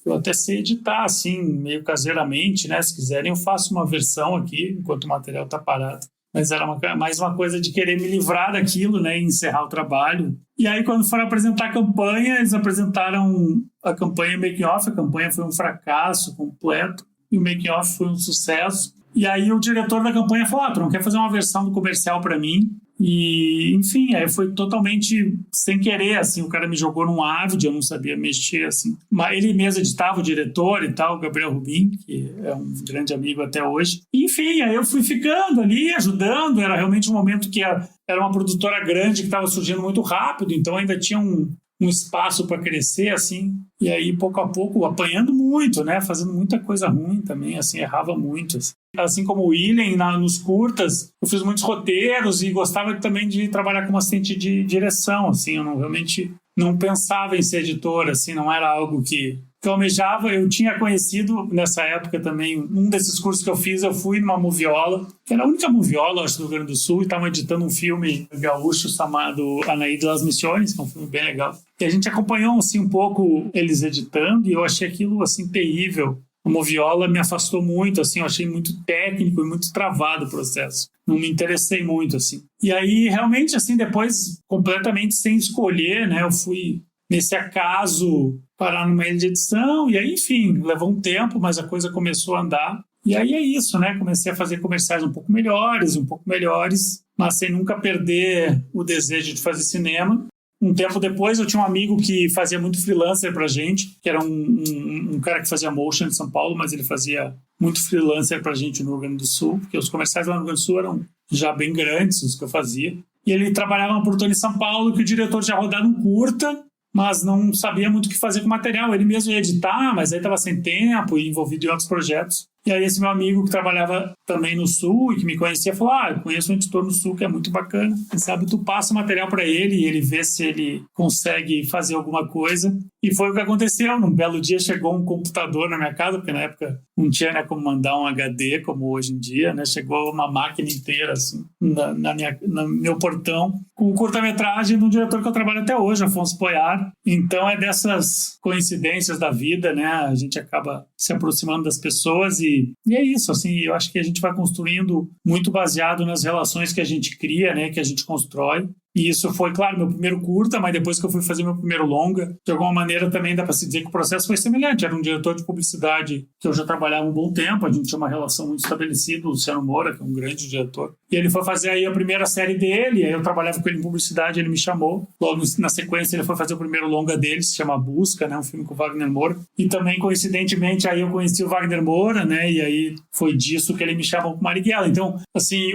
eu até sei editar, assim, meio caseiramente, né? Se quiserem, eu faço uma versão aqui, enquanto o material tá parado. mas era mais uma coisa de querer me livrar daquilo, né, e encerrar o trabalho. E aí, quando foram apresentar a campanha, eles apresentaram a campanha Making Off. A campanha foi um fracasso completo e o Making Off foi um sucesso. E aí o diretor da campanha falou, tu não quer fazer uma versão do comercial para mim? E, enfim, aí foi totalmente sem querer, assim, o cara me jogou num Avid, eu não sabia mexer, assim. Mas ele mesmo editava, o diretor e tal, o Gabriel Rubin, que é um grande amigo até hoje. Enfim, aí eu fui ficando ali, ajudando, era realmente um momento que era uma produtora grande que estava surgindo muito rápido, então ainda tinha um espaço para crescer, assim, e aí, pouco a pouco, apanhando muito, né, fazendo muita coisa ruim também, assim, errava muito, assim como o William, nos curtas, eu fiz muitos roteiros e gostava também de trabalhar como assistente de direção, assim, eu realmente não pensava em ser editor, assim, não era algo que eu almejava. Eu tinha conhecido nessa época também, um desses cursos que eu fiz, eu fui numa moviola, que era a única moviola, acho, do Rio Grande do Sul, e estavam editando um filme gaúcho chamado Anaí de las Missões, que é um filme bem legal. E a gente acompanhou, assim, um pouco eles editando, e eu achei aquilo, assim, terrível. A moviola me afastou muito, assim, eu achei muito técnico e muito travado o processo. Não me interessei muito, assim. E aí, realmente, assim, depois, completamente sem escolher, né, eu fui, nesse acaso, parar numa ilha de edição, e aí, enfim, levou um tempo, mas a coisa começou a andar. E aí é isso, né, comecei a fazer comerciais um pouco melhores, mas sem nunca perder o desejo de fazer cinema. Um tempo depois, eu tinha um amigo que fazia muito freelancer pra gente, que era um cara que fazia motion em São Paulo, mas ele fazia muito freelancer pra gente no Rio Grande do Sul, porque os comerciais lá no Rio Grande do Sul eram já bem grandes, os que eu fazia. E ele trabalhava numa produtora em São Paulo, que o diretor tinha rodado um curta, mas não sabia muito o que fazer com o material. Ele mesmo ia editar, mas aí estava sem tempo e envolvido em outros projetos. E aí esse meu amigo que trabalhava também no Sul e que me conhecia falou, eu conheço um editor no Sul que é muito bacana. Quem sabe tu passa o material para ele e ele vê se ele consegue fazer alguma coisa. E foi o que aconteceu. Num belo dia chegou um computador na minha casa, porque na época não tinha, né, como mandar um HD como hoje em dia, né? Chegou uma máquina inteira assim, no meu portão, com um curta-metragem de um diretor que eu trabalho até hoje, Afonso Poiar. Então é dessas coincidências da vida, né? A gente acaba se aproximando das pessoas e é isso, assim, eu acho que a gente vai construindo muito baseado nas relações que a gente cria, né, que a gente constrói. E isso foi, claro, meu primeiro curta, mas depois que eu fui fazer meu primeiro longa, de alguma maneira também dá para se dizer que o processo foi semelhante. Era um diretor de publicidade que eu já trabalhava há um bom tempo, a gente tinha uma relação muito estabelecida, o Luciano Moura, que é um grande diretor. E ele foi fazer aí a primeira série dele, aí eu trabalhava com ele em publicidade, ele me chamou. Logo na sequência ele foi fazer o primeiro longa dele, se chama Busca, né, um filme com o Wagner Moura. E também, coincidentemente, aí eu conheci o Wagner Moura, né, e aí foi disso que ele me chamou para Marighella. Então, assim,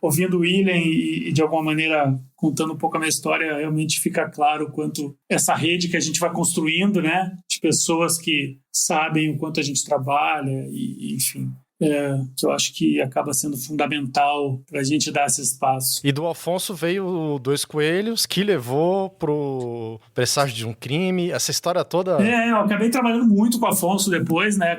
ouvindo o William e de alguma maneira contando um pouco a minha história, realmente fica claro o quanto essa rede que a gente vai construindo, né, de pessoas que sabem o quanto a gente trabalha e enfim, que eu acho que acaba sendo fundamental para a gente dar esse espaço.
E do Afonso veio o Dois Coelhos, que levou pro Presságio de um Crime, essa história toda...
Eu acabei trabalhando muito com o Afonso depois, né,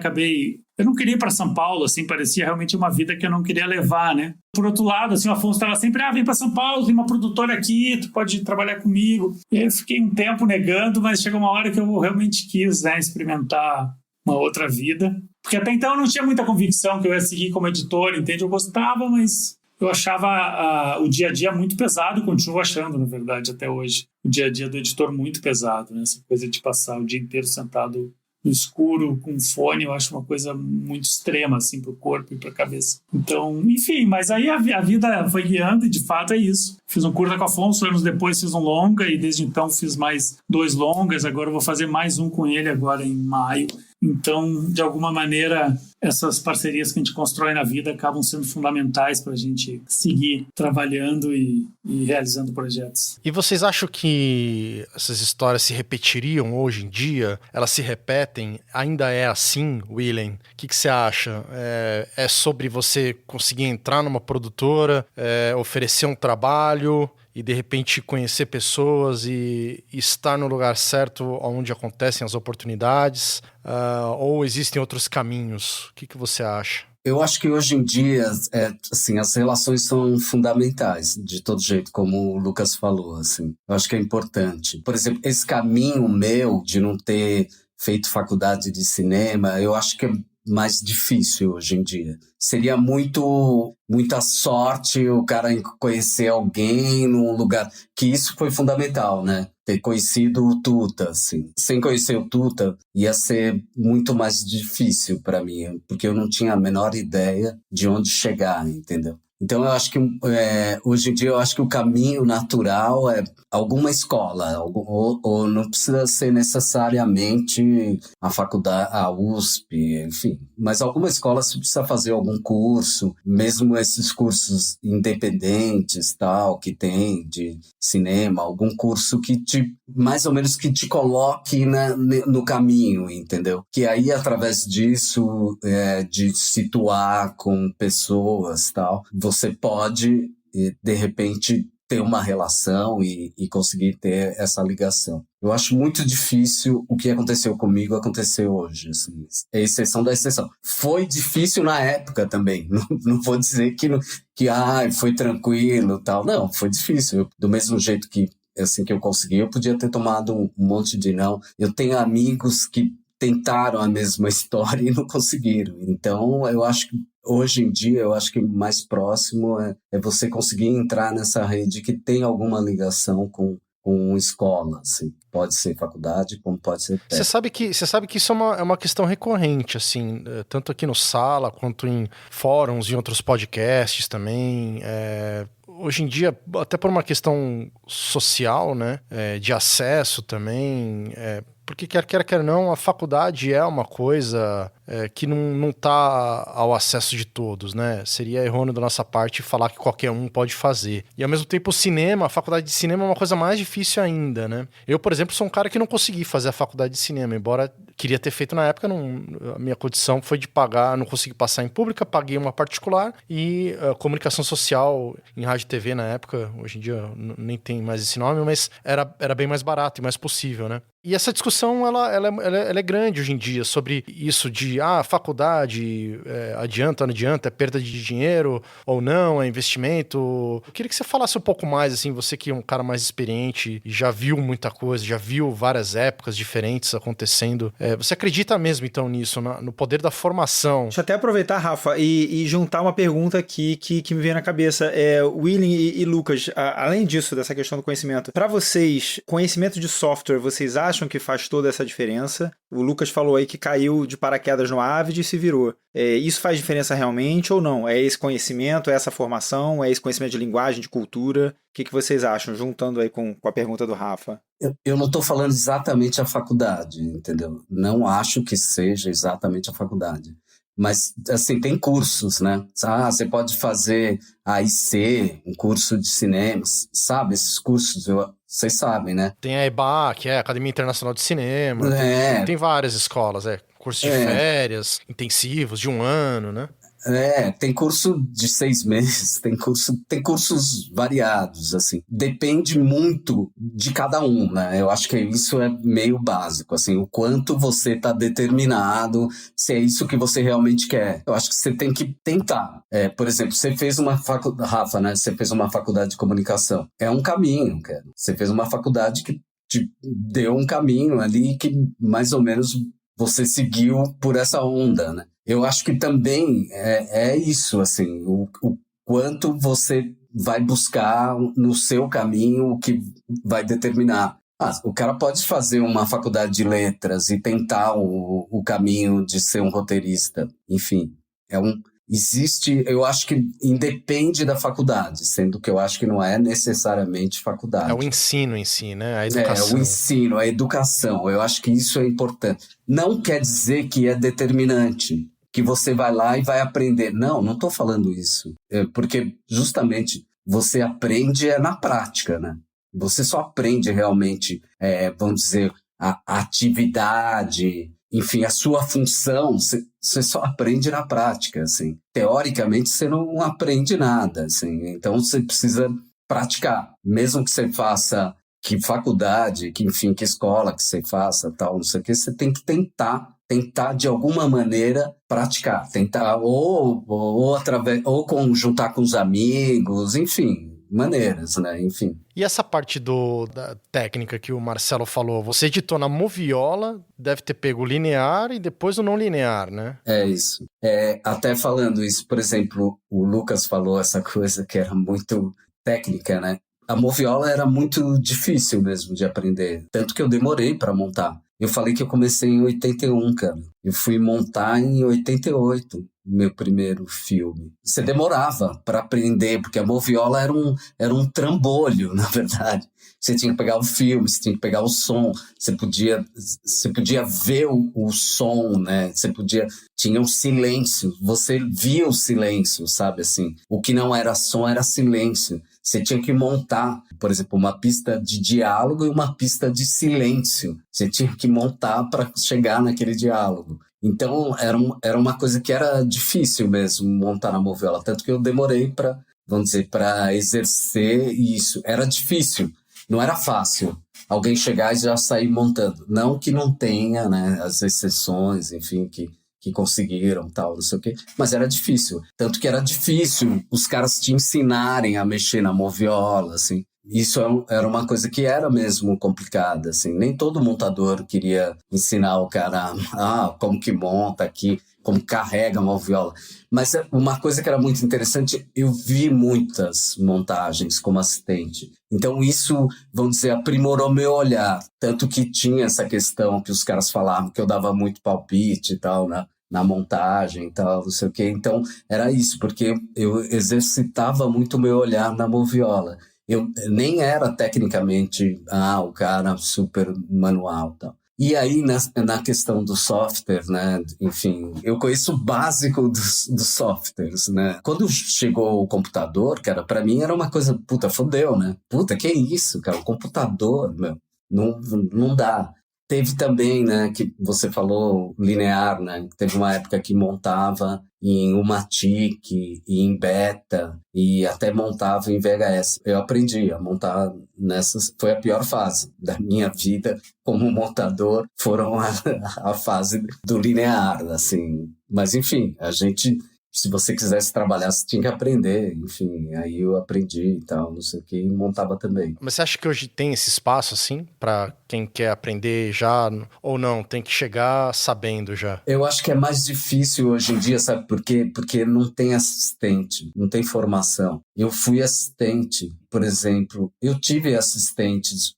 eu não queria ir para São Paulo, assim, parecia realmente uma vida que eu não queria levar, né. Por outro lado, assim, o Afonso estava sempre, vem para São Paulo, tem uma produtora aqui, tu pode trabalhar comigo. E aí eu fiquei um tempo negando, mas chegou uma hora que eu realmente quis, né, experimentar uma outra vida. Porque até então eu não tinha muita convicção que eu ia seguir como editor, entende? Eu gostava, mas eu achava o dia a dia muito pesado, continuo achando, na verdade, até hoje. O dia a dia do editor muito pesado, né? Essa coisa de passar o dia inteiro sentado no escuro, com fone, eu acho uma coisa muito extrema, assim, pro corpo e pra cabeça. Então, enfim, mas aí a vida foi guiando e, de fato, é isso. Fiz um curta com o Afonso, anos depois fiz um longa e, desde então, fiz mais 2 longas. Agora eu vou fazer mais um com ele agora em maio. Então, de alguma maneira, essas parcerias que a gente constrói na vida acabam sendo fundamentais para a gente seguir trabalhando e realizando projetos.
E vocês acham que essas histórias se repetiriam hoje em dia? Elas se repetem? Ainda é assim, William? O que você acha? É sobre você conseguir entrar numa produtora, oferecer um trabalho e, de repente, conhecer pessoas e estar no lugar certo onde acontecem as oportunidades? Ou existem outros caminhos? O que você acha?
Eu acho que hoje em dia, assim, as relações são fundamentais, de todo jeito, como o Lucas falou, assim. Eu acho que é importante. Por exemplo, esse caminho meu de não ter feito faculdade de cinema, eu acho que é mais difícil hoje em dia. Seria muita sorte o cara conhecer alguém num lugar... Que isso foi fundamental, né? Ter conhecido o Tuta, assim. Sem conhecer o Tuta, ia ser muito mais difícil para mim, porque eu não tinha a menor ideia de onde chegar, entendeu? Então, eu acho que hoje em dia, eu acho que o caminho natural é alguma escola, ou não precisa ser necessariamente a faculdade, a USP, enfim. Mas alguma escola você precisa fazer algum curso, mesmo esses cursos independentes, tal, que tem de cinema, algum curso que mais ou menos que te coloque no caminho, entendeu? Que aí, através disso, de situar com pessoas, tal, você pode, de repente, ter uma relação e conseguir ter essa ligação. Eu acho muito difícil o que aconteceu comigo acontecer hoje. Assim. É exceção da exceção. Foi difícil na época também. Não vou dizer que foi tranquilo, tal. Não, foi difícil. Do mesmo jeito que assim que eu consegui, eu podia ter tomado um monte de não. Eu tenho amigos que tentaram a mesma história e não conseguiram. Então, eu acho que hoje em dia, eu acho que mais próximo é você conseguir entrar nessa rede que tem alguma ligação com escola, assim. Pode ser faculdade, como pode ser técnico.
Você sabe que isso é uma questão recorrente, assim, tanto aqui no Sala, quanto em fóruns e outros podcasts também. Hoje em dia, até por uma questão social, né, de acesso também, porque quer não, a faculdade é uma coisa que não está ao acesso de todos, né? Seria errôneo da nossa parte falar que qualquer um pode fazer. E ao mesmo tempo a faculdade de cinema é uma coisa mais difícil ainda, né? Eu, por exemplo, sou um cara que não consegui fazer a faculdade de cinema, embora queria ter feito na época, a minha condição foi de pagar, não consegui passar em pública, paguei uma particular e comunicação social em rádio e TV na época, hoje em dia nem tem mais esse nome, mas era bem mais barato e mais possível, né? E essa discussão, ela é grande hoje em dia, sobre isso de, faculdade, adianta ou não adianta, é perda de dinheiro ou não, é investimento. Eu queria que você falasse um pouco mais, assim, você que é um cara mais experiente e já viu muita coisa, já viu várias épocas diferentes acontecendo. Você acredita mesmo, então, nisso, no poder da formação?
Deixa eu até aproveitar, Rafa, e juntar uma pergunta aqui que me veio na cabeça. William e Lucas, além disso, dessa questão do conhecimento, para vocês, conhecimento de software, vocês acham que faz toda essa diferença? O Lucas falou aí que caiu de paraquedas no Avid e se virou. Isso faz diferença realmente ou não? É esse conhecimento, é essa formação, é esse conhecimento de linguagem, de cultura? O que vocês acham? Juntando aí com a pergunta do Rafa.
Eu não estou falando exatamente a faculdade, entendeu? Não acho que seja exatamente a faculdade. Mas, assim, tem cursos, né? Você pode fazer AIC, um curso de cinema, sabe? Esses cursos, vocês sabem, né?
Tem a EBA, que é a Academia Internacional de Cinema. Tem várias escolas, cursos de férias, intensivos, de 1 ano, né?
Tem curso de 6 meses, tem cursos variados, assim. Depende muito de cada um, né? Eu acho que isso é meio básico, assim, o quanto você está determinado, se é isso que você realmente quer. Eu acho que você tem que tentar. Por exemplo, você fez uma faculdade, Rafa, né? Você fez uma faculdade de comunicação. É um caminho, cara. Você fez uma faculdade que te deu um caminho ali que mais ou menos você seguiu por essa onda, né? Eu acho que também é isso, assim, o quanto você vai buscar no seu caminho o que vai determinar. O cara pode fazer uma faculdade de letras e tentar o caminho de ser um roteirista. Enfim, existe, eu acho que independe da faculdade, sendo que eu acho que não é necessariamente faculdade.
É o ensino em si, né? A educação.
O ensino, a educação. Eu acho que isso é importante. Não quer dizer que é determinante, que você vai lá e vai aprender. Não estou falando isso. Porque justamente você aprende na prática, né? Você só aprende realmente, vamos dizer, a atividade, enfim, a sua função, você só aprende na prática, assim. Teoricamente, você não aprende nada, assim. Então, você precisa praticar. Mesmo que você faça que faculdade, que escola que você faça, tal, não sei o que, você tem que tentar de alguma maneira praticar. Tentar, ou juntar com os amigos, enfim. maneiras, né? Enfim.
E essa parte da técnica que o Marcelo falou, você editou na Moviola, deve ter pego o linear e depois o não linear, né?
É isso. Até falando isso, por exemplo, o Lucas falou essa coisa que era muito técnica, né? A Moviola era muito difícil mesmo de aprender, tanto que eu demorei para montar. Eu falei que eu comecei em 81, cara. Eu fui montar em 88, meu primeiro filme. Você demorava para aprender, porque a Moviola era um trambolho, na verdade. Você tinha que pegar o filme, você tinha que pegar o som, você podia ver o som, né? Tinha um silêncio, você via o silêncio, sabe assim? O que não era som era silêncio. Você tinha que montar, por exemplo, uma pista de diálogo e uma pista de silêncio. Você tinha que montar para chegar naquele diálogo. Então, era uma coisa que era difícil mesmo montar na Moviola. Tanto que eu demorei para exercer isso. Era difícil, não era fácil. Alguém chegar e já sair montando. Não que não tenha, né, as exceções, enfim, que conseguiram, tal, não sei o quê, mas era difícil. Tanto que era difícil os caras te ensinarem a mexer na Moviola, assim. Isso era uma coisa que era mesmo complicada, assim. Nem todo montador queria ensinar o cara como que monta aqui, como carrega a Moviola. Mas uma coisa que era muito interessante, eu vi muitas montagens como assistente. Então isso, vamos dizer, aprimorou meu olhar. Tanto que tinha essa questão que os caras falavam que eu dava muito palpite e tal, né? Na montagem e tal, não sei o quê. Então, era isso, porque eu exercitava muito o meu olhar na Moviola. Eu nem era tecnicamente, o cara super manual e tal. E aí, na questão do software, né, enfim, eu conheço o básico dos softwares, né. Quando chegou o computador, cara, pra mim era uma coisa, puta, fodeu, né. Puta, que isso, cara, o computador, meu, não dá. Teve também, né, que você falou linear, né, teve uma época que montava em Umatic e em Beta e até montava em VHS. Eu aprendi a montar nessas, foi a pior fase da minha vida como montador, foram a fase do linear, assim. Mas enfim, se você quisesse trabalhar, você tinha que aprender, enfim, aí eu aprendi e tal, não sei o que, e montava também.
Mas você acha que hoje tem esse espaço, assim, pra quem quer aprender já, ou não, tem que chegar sabendo já?
Eu acho que é mais difícil hoje em dia, sabe por quê? Porque não tem assistente, não tem formação. Eu fui assistente, por exemplo, eu tive assistentes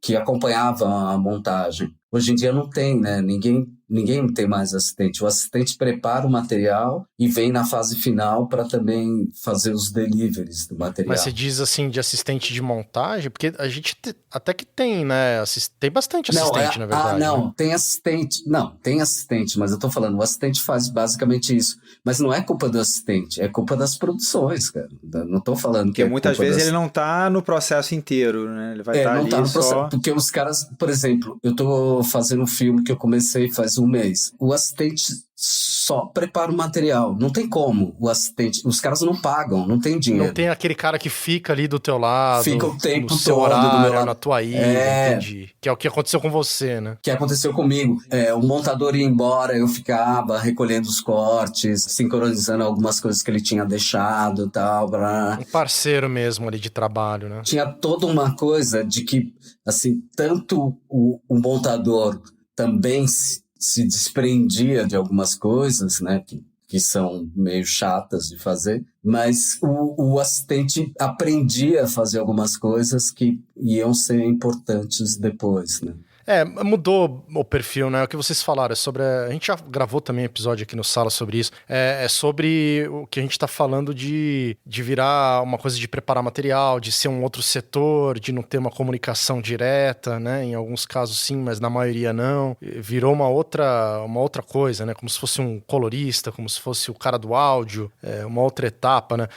que acompanhavam a montagem. Hoje em dia não tem, né? Ninguém tem mais assistente. O assistente prepara o material e vem na fase final para também fazer os deliveries do material.
Mas você diz assim de assistente de montagem? Porque a gente até que tem, né? Tem bastante assistente, na verdade.
Não,
né?
tem assistente. Não, tem assistente, mas eu tô falando, o assistente faz basicamente isso. Mas não é culpa do assistente, é culpa das produções, cara. Não tô falando que
porque muitas vezes ele não tá no processo inteiro, né? Ele vai estar ali
no
só...
processo, porque os caras, por exemplo, eu tô fazendo um filme que eu comecei faz um mês. O assistente só prepara o material. Não tem como o assistente... Os caras não pagam, não tem dinheiro.
Não tem aquele cara que fica ali do teu lado.
Fica o tempo
no seu
todo
horário,
do meu lado.
na tua ida, entendi. Que é o que aconteceu com você, né?
Que aconteceu comigo. O montador ia embora, eu ficava recolhendo os cortes, sincronizando algumas coisas que ele tinha deixado e tal. Blá.
Um parceiro mesmo ali de trabalho, né?
Tinha toda uma coisa de que, assim, tanto o montador também se desprendia de algumas coisas, né, que são meio chatas de fazer, mas o assistente aprendia a fazer algumas coisas que iam ser importantes depois, né.
Mudou o perfil, né? O que vocês falaram é sobre... A gente já gravou também um episódio aqui no Sala sobre isso. É sobre o que a gente tá falando de virar uma coisa de preparar material, de ser um outro setor, de não ter uma comunicação direta, né? Em alguns casos sim, mas na maioria não. Virou uma outra coisa, né? Como se fosse um colorista, como se fosse o cara do áudio, uma outra etapa, né?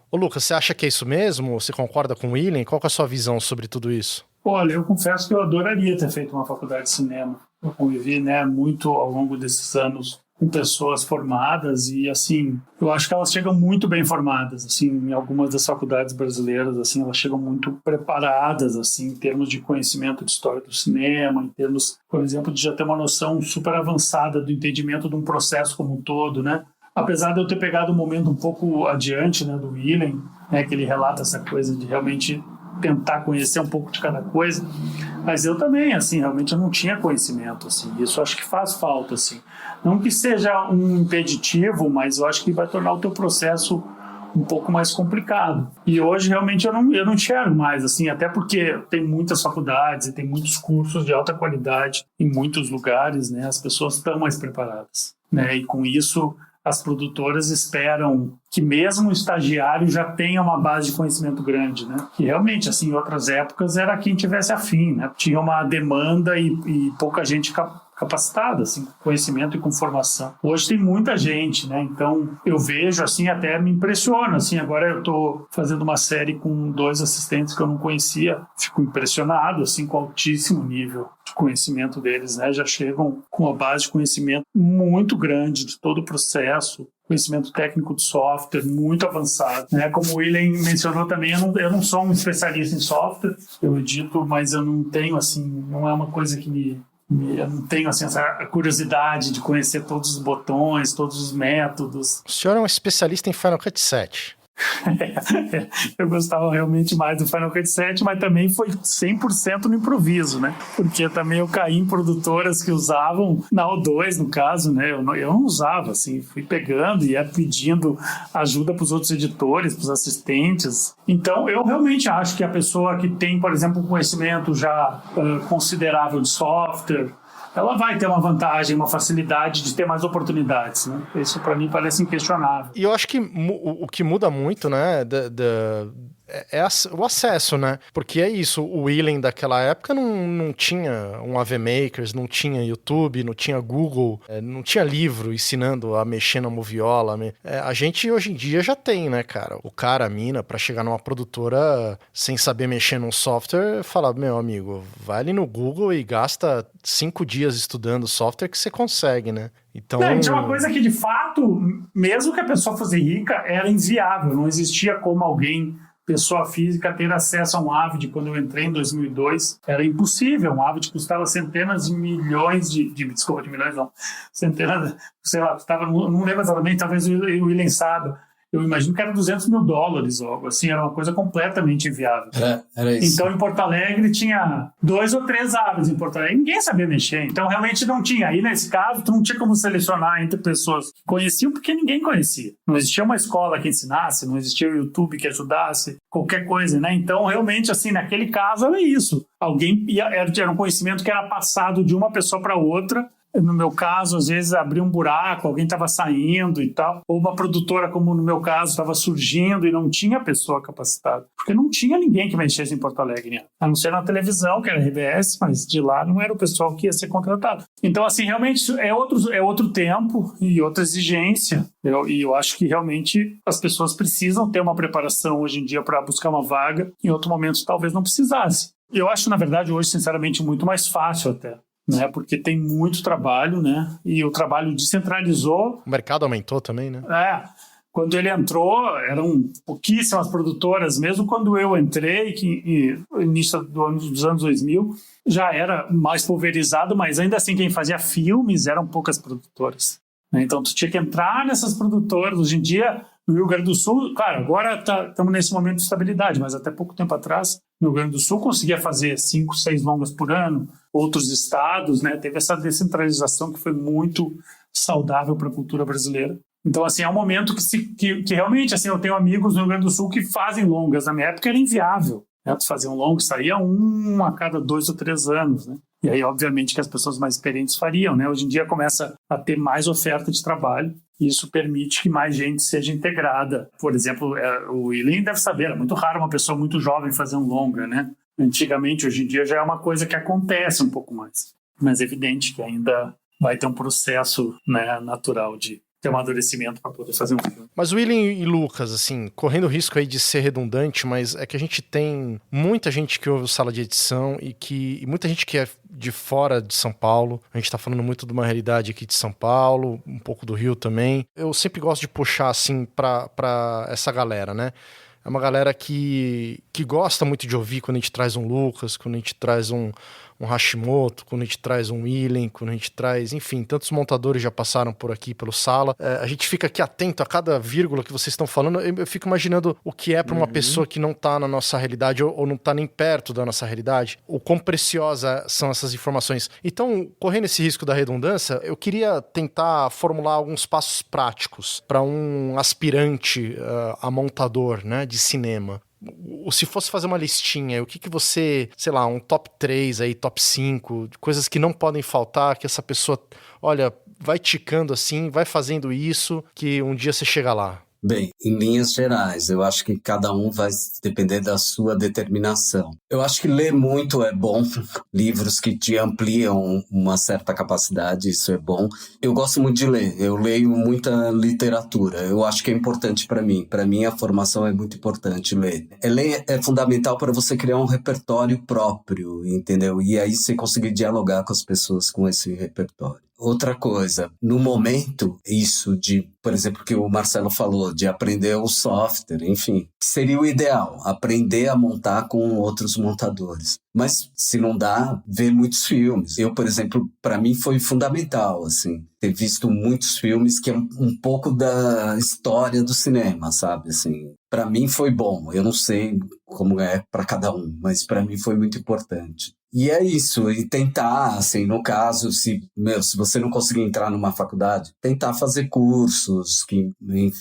Ô Lucas, você acha que é isso mesmo? Você concorda com o William? Qual que é a sua visão sobre tudo isso?
Olha, eu confesso que eu adoraria ter feito uma faculdade de cinema. Eu convivi, né, muito ao longo desses anos com pessoas formadas e, assim, eu acho que elas chegam muito bem formadas, assim, em algumas das faculdades brasileiras, assim, elas chegam muito preparadas, assim, em termos de conhecimento de história do cinema, em termos, por exemplo, de já ter uma noção super avançada do entendimento de um processo como um todo, né? Apesar de eu ter pegado um momento um pouco adiante, né, do William, né, que ele relata essa coisa de realmente tentar conhecer um pouco de cada coisa, mas eu também, assim, realmente eu não tinha conhecimento, assim, isso acho que faz falta, assim, não que seja um impeditivo, mas eu acho que vai tornar o teu processo um pouco mais complicado. E hoje realmente eu não enxergo mais, assim, até porque tem muitas faculdades e tem muitos cursos de alta qualidade em muitos lugares, né? As pessoas estão mais preparadas, né? E com isso as produtoras esperam que mesmo o estagiário já tenha uma base de conhecimento grande, né? Que realmente, assim, em outras épocas era quem tivesse afim, né? Tinha uma demanda e pouca gente capacitada, assim, com conhecimento e com formação. Hoje tem muita gente, né? Então eu vejo, assim, até me impressiona, assim, agora eu tô fazendo uma série com 2 assistentes que eu não conhecia, fico impressionado, assim, com altíssimo nível de conhecimento deles, né? Já chegam com uma base de conhecimento muito grande de todo o processo, conhecimento técnico de software muito avançado, né? Como o William mencionou também, eu não sou um especialista em software, eu edito, mas eu não tenho, assim, não é uma coisa que eu não tenho, assim, essa curiosidade de conhecer todos os botões, todos os métodos.
O senhor é um especialista em Final Cut 7.
Eu gostava realmente mais do Final Cut 7, mas também foi 100% no improviso, né? Porque também eu caí em produtoras que usavam, na O2 no caso, né? Eu não usava, assim, fui pegando e ia pedindo ajuda para os outros editores, para os assistentes. Então eu realmente acho que a pessoa que tem, por exemplo, um conhecimento já considerável de software, ela vai ter uma vantagem, uma facilidade de ter mais oportunidades, né? Isso para mim parece inquestionável.
E eu acho que o que muda muito, né, é o acesso, né? Porque é isso, o William daquela época não tinha um AV Makers, não tinha YouTube, não tinha Google, não tinha livro ensinando a mexer na moviola. A gente hoje em dia já tem, né, cara? O cara, a mina, pra chegar numa produtora sem saber mexer num software, fala, meu amigo, vai ali no Google e gasta 5 dias estudando software que você consegue, né? Então...
tinha uma coisa que, de fato, mesmo que a pessoa fosse rica, era inviável. Não existia como alguém, pessoa física, ter acesso a um Avid. Quando eu entrei em 2002, era impossível. Um Avid custava centenas de milhões desculpa, de milhões não. Centenas, sei lá, custava, não lembro exatamente, talvez o William saiba. Eu imagino que era $200 mil ou algo assim, era uma coisa completamente inviável.
Era isso.
Então, em Porto Alegre, tinha 2 ou 3 Avids em Porto Alegre. Ninguém sabia mexer, então realmente não tinha. Aí, nesse caso, tu não tinha como selecionar entre pessoas que conheciam, porque ninguém conhecia. Não existia uma escola que ensinasse, não existia o YouTube que ajudasse, qualquer coisa, né? Então, realmente, assim, naquele caso, era isso. Era um conhecimento que era passado de uma pessoa para outra. No meu caso, às vezes abria um buraco, alguém estava saindo e tal. Ou uma produtora, como no meu caso, estava surgindo e não tinha pessoa capacitada. Porque não tinha ninguém que mexesse em Porto Alegre, né? A não ser na televisão, que era RBS, mas de lá não era o pessoal que ia ser contratado. Então, assim, realmente é outro tempo e outra exigência. E eu acho que realmente as pessoas precisam ter uma preparação hoje em dia para buscar uma vaga. Em outro momento, talvez não precisasse. Eu acho, na verdade, hoje, sinceramente, muito mais fácil até. Né, porque tem muito trabalho, né? E o trabalho descentralizou.
O mercado aumentou também, né?
Quando ele entrou, eram pouquíssimas produtoras. Mesmo quando eu entrei, no início dos anos 2000, já era mais pulverizado, mas ainda assim quem fazia filmes eram poucas produtoras. Né? Então tu tinha que entrar nessas produtoras. Hoje em dia, no Rio Grande do Sul, claro, agora estamos nesse momento de estabilidade, mas até pouco tempo atrás, no Rio Grande do Sul conseguia fazer 5, 6 longas por ano. Outros estados, né, teve essa descentralização que foi muito saudável para a cultura brasileira. Então, assim, é um momento que realmente, assim, eu tenho amigos no Rio Grande do Sul que fazem longas. Na minha época era inviável, né? Tu fazia um longo, saía um a cada 2 ou 3 anos, né? E aí, obviamente, que as pessoas mais experientes fariam, né? Hoje em dia começa a ter mais oferta de trabalho e isso permite que mais gente seja integrada. Por exemplo, o William deve saber, é muito raro uma pessoa muito jovem fazer um longa, né? Antigamente, hoje em dia já é uma coisa que acontece um pouco mais. Mas é evidente que ainda vai ter um processo, né, natural de ter um amadurecimento para poder fazer um filme.
Mas William e Lucas, assim, correndo o risco aí de ser redundante, mas é que a gente tem muita gente que ouve o Sala de Edição e muita gente que é de fora de São Paulo. A gente tá falando muito de uma realidade aqui de São Paulo, um pouco do Rio também. Eu sempre gosto de puxar, assim, pra essa galera, né? É uma galera que gosta muito de ouvir quando a gente traz um Lucas, quando a gente traz um um Hashimoto, quando a gente traz um Willen, quando a gente traz, enfim, tantos montadores já passaram por aqui pelo Sala. A gente fica aqui atento a cada vírgula que vocês estão falando. Eu fico imaginando o que é para uma pessoa que não tá na nossa realidade ou não tá nem perto da nossa realidade, o quão preciosa são essas informações. Então, correndo esse risco da redundância, eu queria tentar formular alguns passos práticos para um aspirante a montador, né, de cinema. Se fosse fazer uma listinha, o que você, sei lá, um top 3 aí, top 5, coisas que não podem faltar, que essa pessoa, olha, vai ticando assim, vai fazendo isso, que um dia você chega lá.
Bem, em linhas gerais, eu acho que cada um vai depender da sua determinação. Eu acho que ler muito é bom, livros que te ampliam uma certa capacidade, isso é bom. Eu gosto muito de ler, eu leio muita literatura, eu acho que é importante para mim. Para mim, a formação é muito importante ler. Ler é fundamental para você criar um repertório próprio, entendeu? E aí você conseguir dialogar com as pessoas com esse repertório. Outra coisa, no momento, isso de, por exemplo, que o Marcelo falou, de aprender o software, enfim, seria o ideal, aprender a montar com outros montadores. Mas, se não dá, ver muitos filmes. Eu, por exemplo, para mim foi fundamental, assim, ter visto muitos filmes que é um pouco da história do cinema, sabe, assim. Para mim foi bom, eu não sei como é para cada um, mas para mim foi muito importante. E é isso, e tentar, assim, no caso, se você não conseguir entrar numa faculdade, tentar fazer cursos que,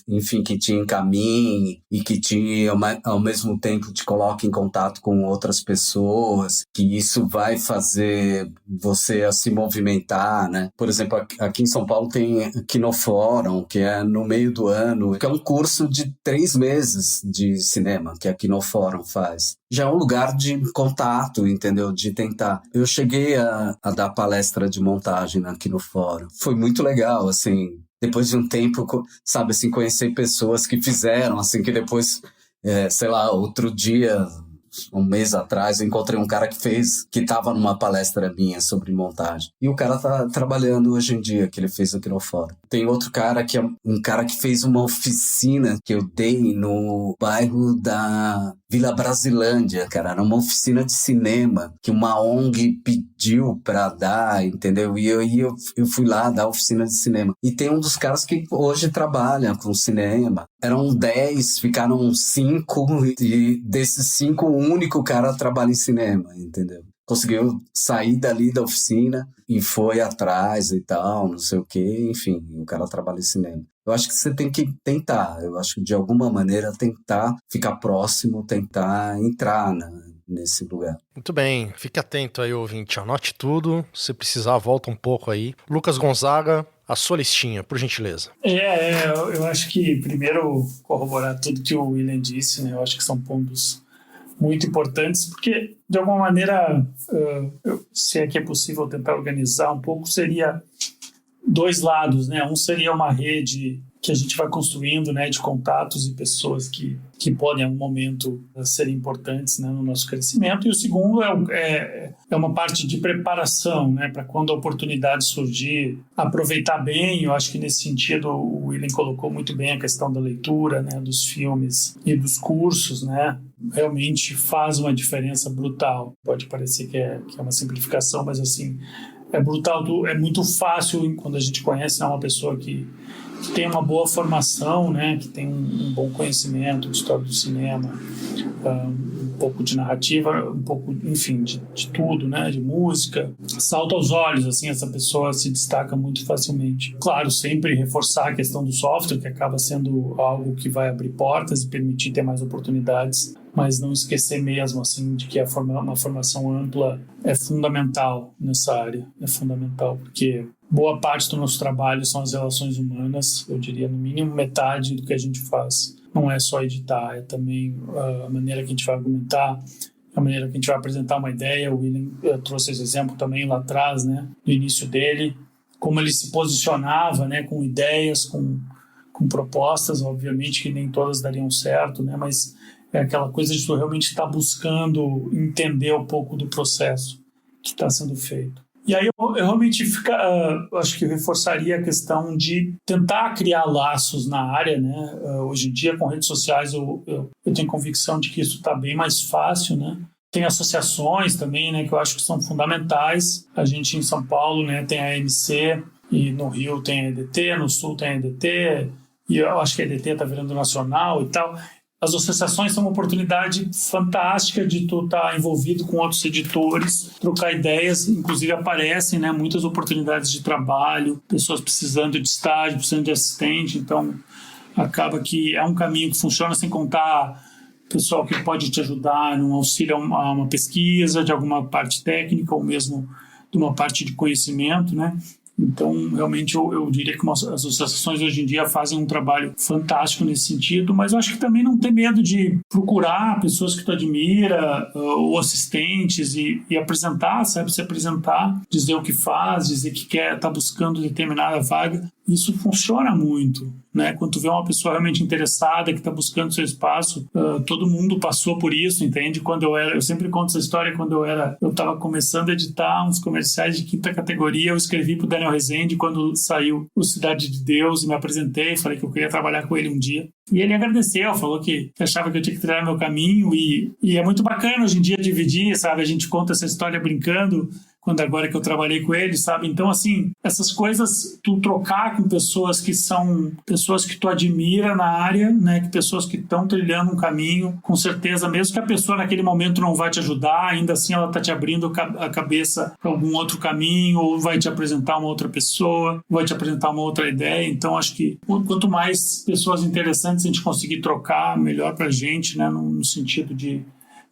enfim, que te encaminhem e que te, ao mesmo tempo, te coloque em contato com outras pessoas, que isso vai fazer você a se movimentar, né? Por exemplo, aqui em São Paulo tem Kinofórum, que é no meio do ano, que é um curso de 3 meses de cinema, que a Kinofórum faz. Já é um lugar de contato, entendeu? De tentar. Eu cheguei a dar palestra de montagem aqui no fórum. Foi muito legal, assim, depois de um tempo, sabe, assim, conhecer pessoas que fizeram, assim, que depois, sei lá, outro dia, um mês atrás, eu encontrei um cara que estava numa palestra minha sobre montagem. E o cara tá trabalhando hoje em dia, que ele fez aqui no fórum. Tem outro cara que é um cara que fez uma oficina que eu dei no bairro da Vila Brasilândia, cara. Era uma oficina de cinema que uma ONG pediu pra dar, entendeu? E eu fui lá dar oficina de cinema. E tem um dos caras que hoje trabalha com cinema. Eram 10, ficaram 5, e desses 5, o único cara trabalha em cinema, entendeu? Conseguiu sair dali da oficina e foi atrás e tal, não sei o quê, enfim, o cara trabalha em cinema. Eu acho que você tem que tentar, eu acho que de alguma maneira tentar ficar próximo, tentar entrar nesse lugar.
Muito bem, fique atento aí, ouvinte, anote tudo, se precisar volta um pouco aí. Lucas Gonzaga, a sua listinha, por gentileza.
Eu acho que primeiro corroborar tudo que o Willen disse, né? Eu acho que são pontos muito importantes, porque de alguma maneira, se é que é possível tentar organizar um pouco, seria 2 lados, né? Um seria uma rede que a gente vai construindo, né, de contatos e pessoas que podem, em algum momento, ser importantes, né, no nosso crescimento. E o segundo é uma parte de preparação, né, para quando a oportunidade surgir, aproveitar bem. Eu acho que, nesse sentido, o Willen colocou muito bem a questão da leitura, né, dos filmes e dos cursos, né, realmente faz uma diferença brutal. Pode parecer que é uma simplificação, mas, assim, é brutal. É muito fácil, quando a gente conhece uma pessoa que tem uma boa formação, né, que tem um bom conhecimento de história do cinema, um pouco de narrativa, um pouco, enfim, de tudo, né, de música, salta aos olhos, assim, essa pessoa se destaca muito facilmente. Claro, sempre reforçar a questão do software, que acaba sendo algo que vai abrir portas e permitir ter mais oportunidades, mas não esquecer mesmo, assim, de que uma formação ampla é fundamental nessa área, é fundamental, porque boa parte do nosso trabalho são as relações humanas, eu diria no mínimo metade do que a gente faz. Não é só editar, é também a maneira que a gente vai argumentar, a maneira que a gente vai apresentar uma ideia. O Willen trouxe esse exemplo também lá atrás, né, no início dele, como ele se posicionava, né, com ideias, com propostas, obviamente que nem todas dariam certo, né, mas é aquela coisa de tu realmente estar buscando entender um pouco do processo que está sendo feito. E aí eu realmente acho que eu reforçaria a questão de tentar criar laços na área, né? Hoje em dia, com redes sociais, eu tenho convicção de que isso está bem mais fácil, né? Tem associações também, né, que eu acho que são fundamentais. A gente em São Paulo, né, tem a EMC, e no Rio tem a EDT, no Sul tem a EDT, e eu acho que a EDT está virando nacional e tal. As associações são uma oportunidade fantástica de tu estar envolvido com outros editores, trocar ideias, inclusive aparecem, né, muitas oportunidades de trabalho, pessoas precisando de estágio, precisando de assistente, então acaba que é um caminho que funciona, sem contar pessoal que pode te ajudar no auxílio a uma pesquisa, de alguma parte técnica ou mesmo de uma parte de conhecimento, né? Então, realmente, eu diria que as associações hoje em dia fazem um trabalho fantástico nesse sentido, mas eu acho que também não tem medo de procurar pessoas que tu admira ou assistentes e apresentar, sabe? Se apresentar, dizer o que faz, dizer que quer, tá buscando determinada vaga. Isso funciona muito, né? Quando tu vê uma pessoa realmente interessada que está buscando seu espaço, todo mundo passou por isso, entende? Eu sempre conto essa história, quando eu estava começando a editar uns comerciais de 5ª categoria, eu escrevi para o Daniel Rezende quando saiu o Cidade de Deus e me apresentei, falei que eu queria trabalhar com ele um dia. E ele agradeceu, falou que achava que eu tinha que trilhar meu caminho e é muito bacana hoje em dia dividir, sabe? A gente conta essa história brincando, agora que eu trabalhei com ele, sabe? Então, assim, essas coisas, tu trocar com pessoas que são pessoas que tu admira na área, né? Que pessoas que estão trilhando um caminho, com certeza, mesmo que a pessoa naquele momento não vai te ajudar, ainda assim ela tá te abrindo a cabeça para algum outro caminho, ou vai te apresentar uma outra pessoa, vai te apresentar uma outra ideia. Então, acho que quanto mais pessoas interessantes a gente conseguir trocar, melhor pra gente, né? No sentido de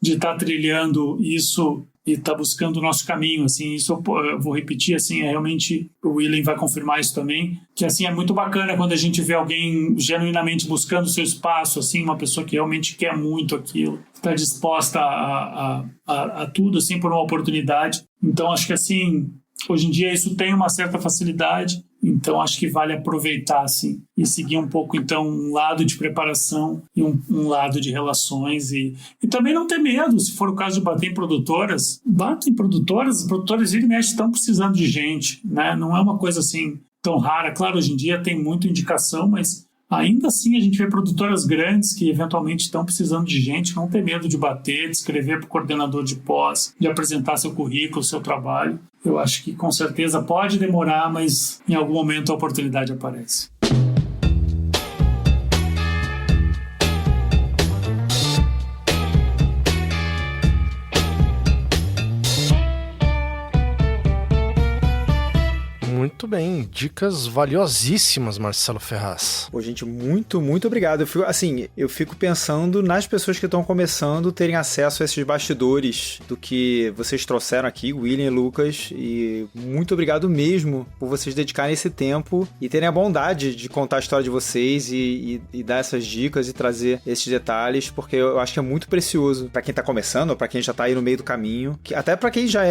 estar trilhando isso e tá buscando o nosso caminho, assim, isso eu vou repetir, assim, realmente o William vai confirmar isso também, que, assim, é muito bacana quando a gente vê alguém genuinamente buscando o seu espaço, assim, uma pessoa que realmente quer muito aquilo, está disposta a tudo, assim, por uma oportunidade. Então, acho que, assim, hoje em dia isso tem uma certa facilidade, então acho que vale aproveitar, assim, e seguir um pouco, então, um lado de preparação e um lado de relações e também não ter medo, se for o caso de bater em produtoras, bata em produtoras, as produtoras vira e mexe estão precisando de gente, né? Não é uma coisa, assim, tão rara. Claro, hoje em dia tem muita indicação, mas ainda assim a gente vê produtoras grandes que eventualmente estão precisando de gente, não ter medo de bater, de escrever para o coordenador de pós, de apresentar seu currículo, seu trabalho. Eu acho que com certeza pode demorar, mas em algum momento a oportunidade aparece.
Muito bem, dicas valiosíssimas, Marcelo Ferraz.
Pô, gente, muito, muito obrigado. Eu fico pensando nas pessoas que estão começando terem acesso a esses bastidores do que vocês trouxeram aqui, William e Lucas, e muito obrigado mesmo por vocês dedicarem esse tempo e terem a bondade de contar a história de vocês e dar essas dicas e trazer esses detalhes, porque eu acho que é muito precioso para quem tá começando ou para quem já tá aí no meio do caminho, até para quem já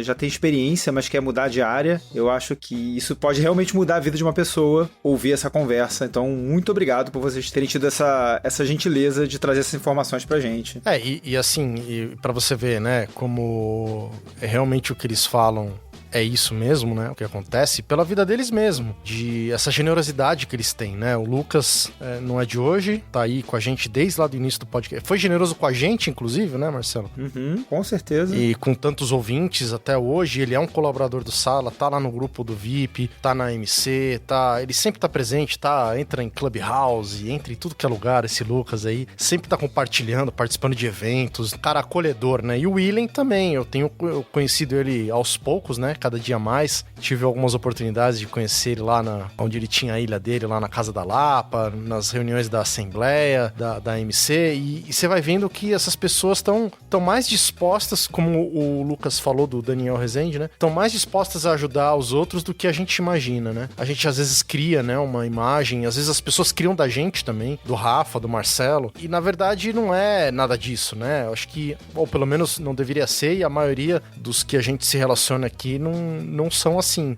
já tem experiência, mas quer mudar de área. Eu acho que isso pode realmente mudar a vida de uma pessoa, ouvir essa conversa. Então, muito obrigado por vocês terem tido essa gentileza de trazer essas informações pra gente.
E pra você ver, né, como é realmente o que eles falam é isso mesmo, né? O que acontece pela vida deles mesmo, de essa generosidade que eles têm, né? O Lucas não é de hoje, tá aí com a gente desde lá do início do podcast. Foi generoso com a gente, inclusive, né, Marcelo?
Uhum, com certeza.
E com tantos ouvintes até hoje, ele é um colaborador do Sala, tá lá no grupo do VIP, tá na MC, ele sempre tá presente, entra em Clubhouse, entra em tudo que é lugar, esse Lucas aí, sempre tá compartilhando, participando de eventos, cara acolhedor, né? E o William também, eu tenho conhecido ele aos poucos, né? Cada dia mais. Tive algumas oportunidades de conhecer ele lá onde ele tinha a ilha dele, lá na Casa da Lapa, nas reuniões da Assembleia, da MC, e você vai vendo que essas pessoas estão mais dispostas, como o Lucas falou do Daniel Rezende, né? Estão mais dispostas a ajudar os outros do que a gente imagina, né? A gente às vezes cria, né, uma imagem, às vezes as pessoas criam da gente também, do Rafa, do Marcelo, e na verdade não é nada disso, né? Eu acho que, ou pelo menos não deveria ser, e a maioria dos que a gente se relaciona aqui não são assim,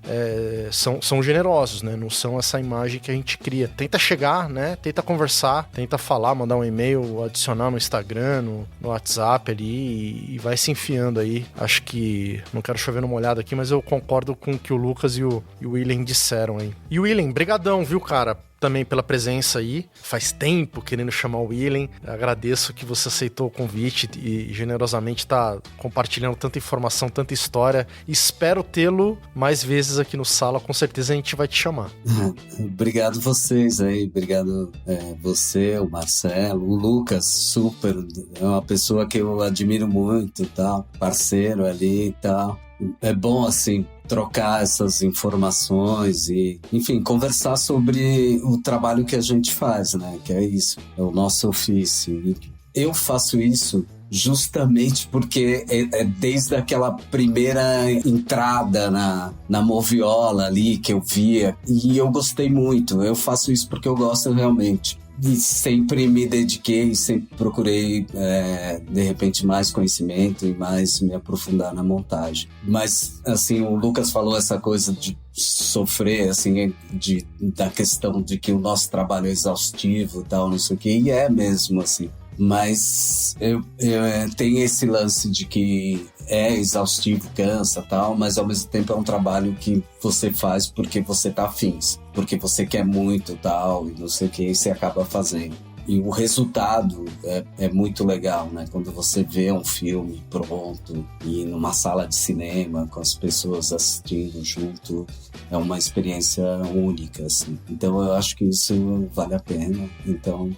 são generosos, né? Não são essa imagem que a gente cria. Tenta chegar, né? Tenta conversar, tenta falar, mandar um e-mail, adicionar no Instagram, no WhatsApp ali e vai se enfiando aí. Acho que, não quero chover numa olhada aqui, mas eu concordo com o que o Lucas e o William disseram aí. E o William, brigadão, viu, cara? também pela presença aí. Faz tempo querendo chamar o Willen. Agradeço que você aceitou o convite e generosamente está compartilhando tanta informação, tanta história. Espero tê-lo mais vezes aqui no Sala. Com certeza a gente vai te chamar.
Obrigado vocês aí. Obrigado você, o Marcelo, o Lucas, super. É uma pessoa que eu admiro muito, tal, parceiro ali e tal. É bom, assim, trocar essas informações e, enfim, conversar sobre o trabalho que a gente faz, né? Que é isso, é o nosso ofício. E eu faço isso justamente porque é desde aquela primeira entrada na Moviola ali que eu via, e eu gostei muito. Eu faço isso porque eu gosto realmente. E sempre me dediquei, sempre procurei, de repente, mais conhecimento e mais me aprofundar na montagem. Mas, assim, o Lucas falou essa coisa de sofrer, assim, da questão de que o nosso trabalho é exaustivo e tal, não sei o quê, e é mesmo, assim. Mas eu tenho esse lance de que é exaustivo, cansa e tal, mas ao mesmo tempo é um trabalho que você faz porque você tá afins, porque você quer muito e tal, e não sei o que, e você acaba fazendo. E o resultado é muito legal, né? Quando você vê um filme pronto e numa sala de cinema com as pessoas assistindo junto, é uma experiência única, assim. Então eu acho que isso vale a pena. Então,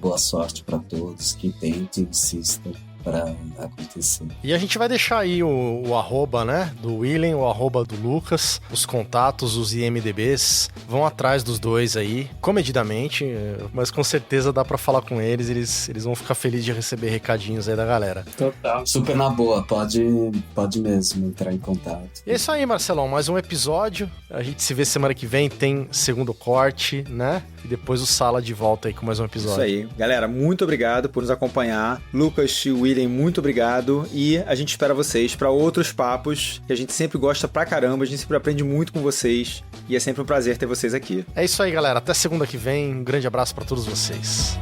boa sorte para todos que tentem e insistam para acontecer.
E a gente vai deixar aí o arroba, né, do Willen, o arroba do Lucas, os contatos, os IMDBs, vão atrás dos dois aí, comedidamente, mas com certeza dá pra falar com eles, eles vão ficar felizes de receber recadinhos aí da galera.
Total.
Super na boa, pode mesmo entrar em contato.
E é isso aí, Marcelão, mais um episódio, a gente se vê semana que vem, tem segundo corte, né, e depois o Sala de volta aí com mais um episódio.
Isso aí. Galera, muito obrigado por nos acompanhar. Lucas e Willen, muito obrigado. E a gente espera vocês para outros papos, que a gente sempre gosta pra caramba, a gente sempre aprende muito com vocês. E é sempre um prazer ter vocês aqui.
É isso aí, galera. Até segunda que vem. Um grande abraço para todos vocês.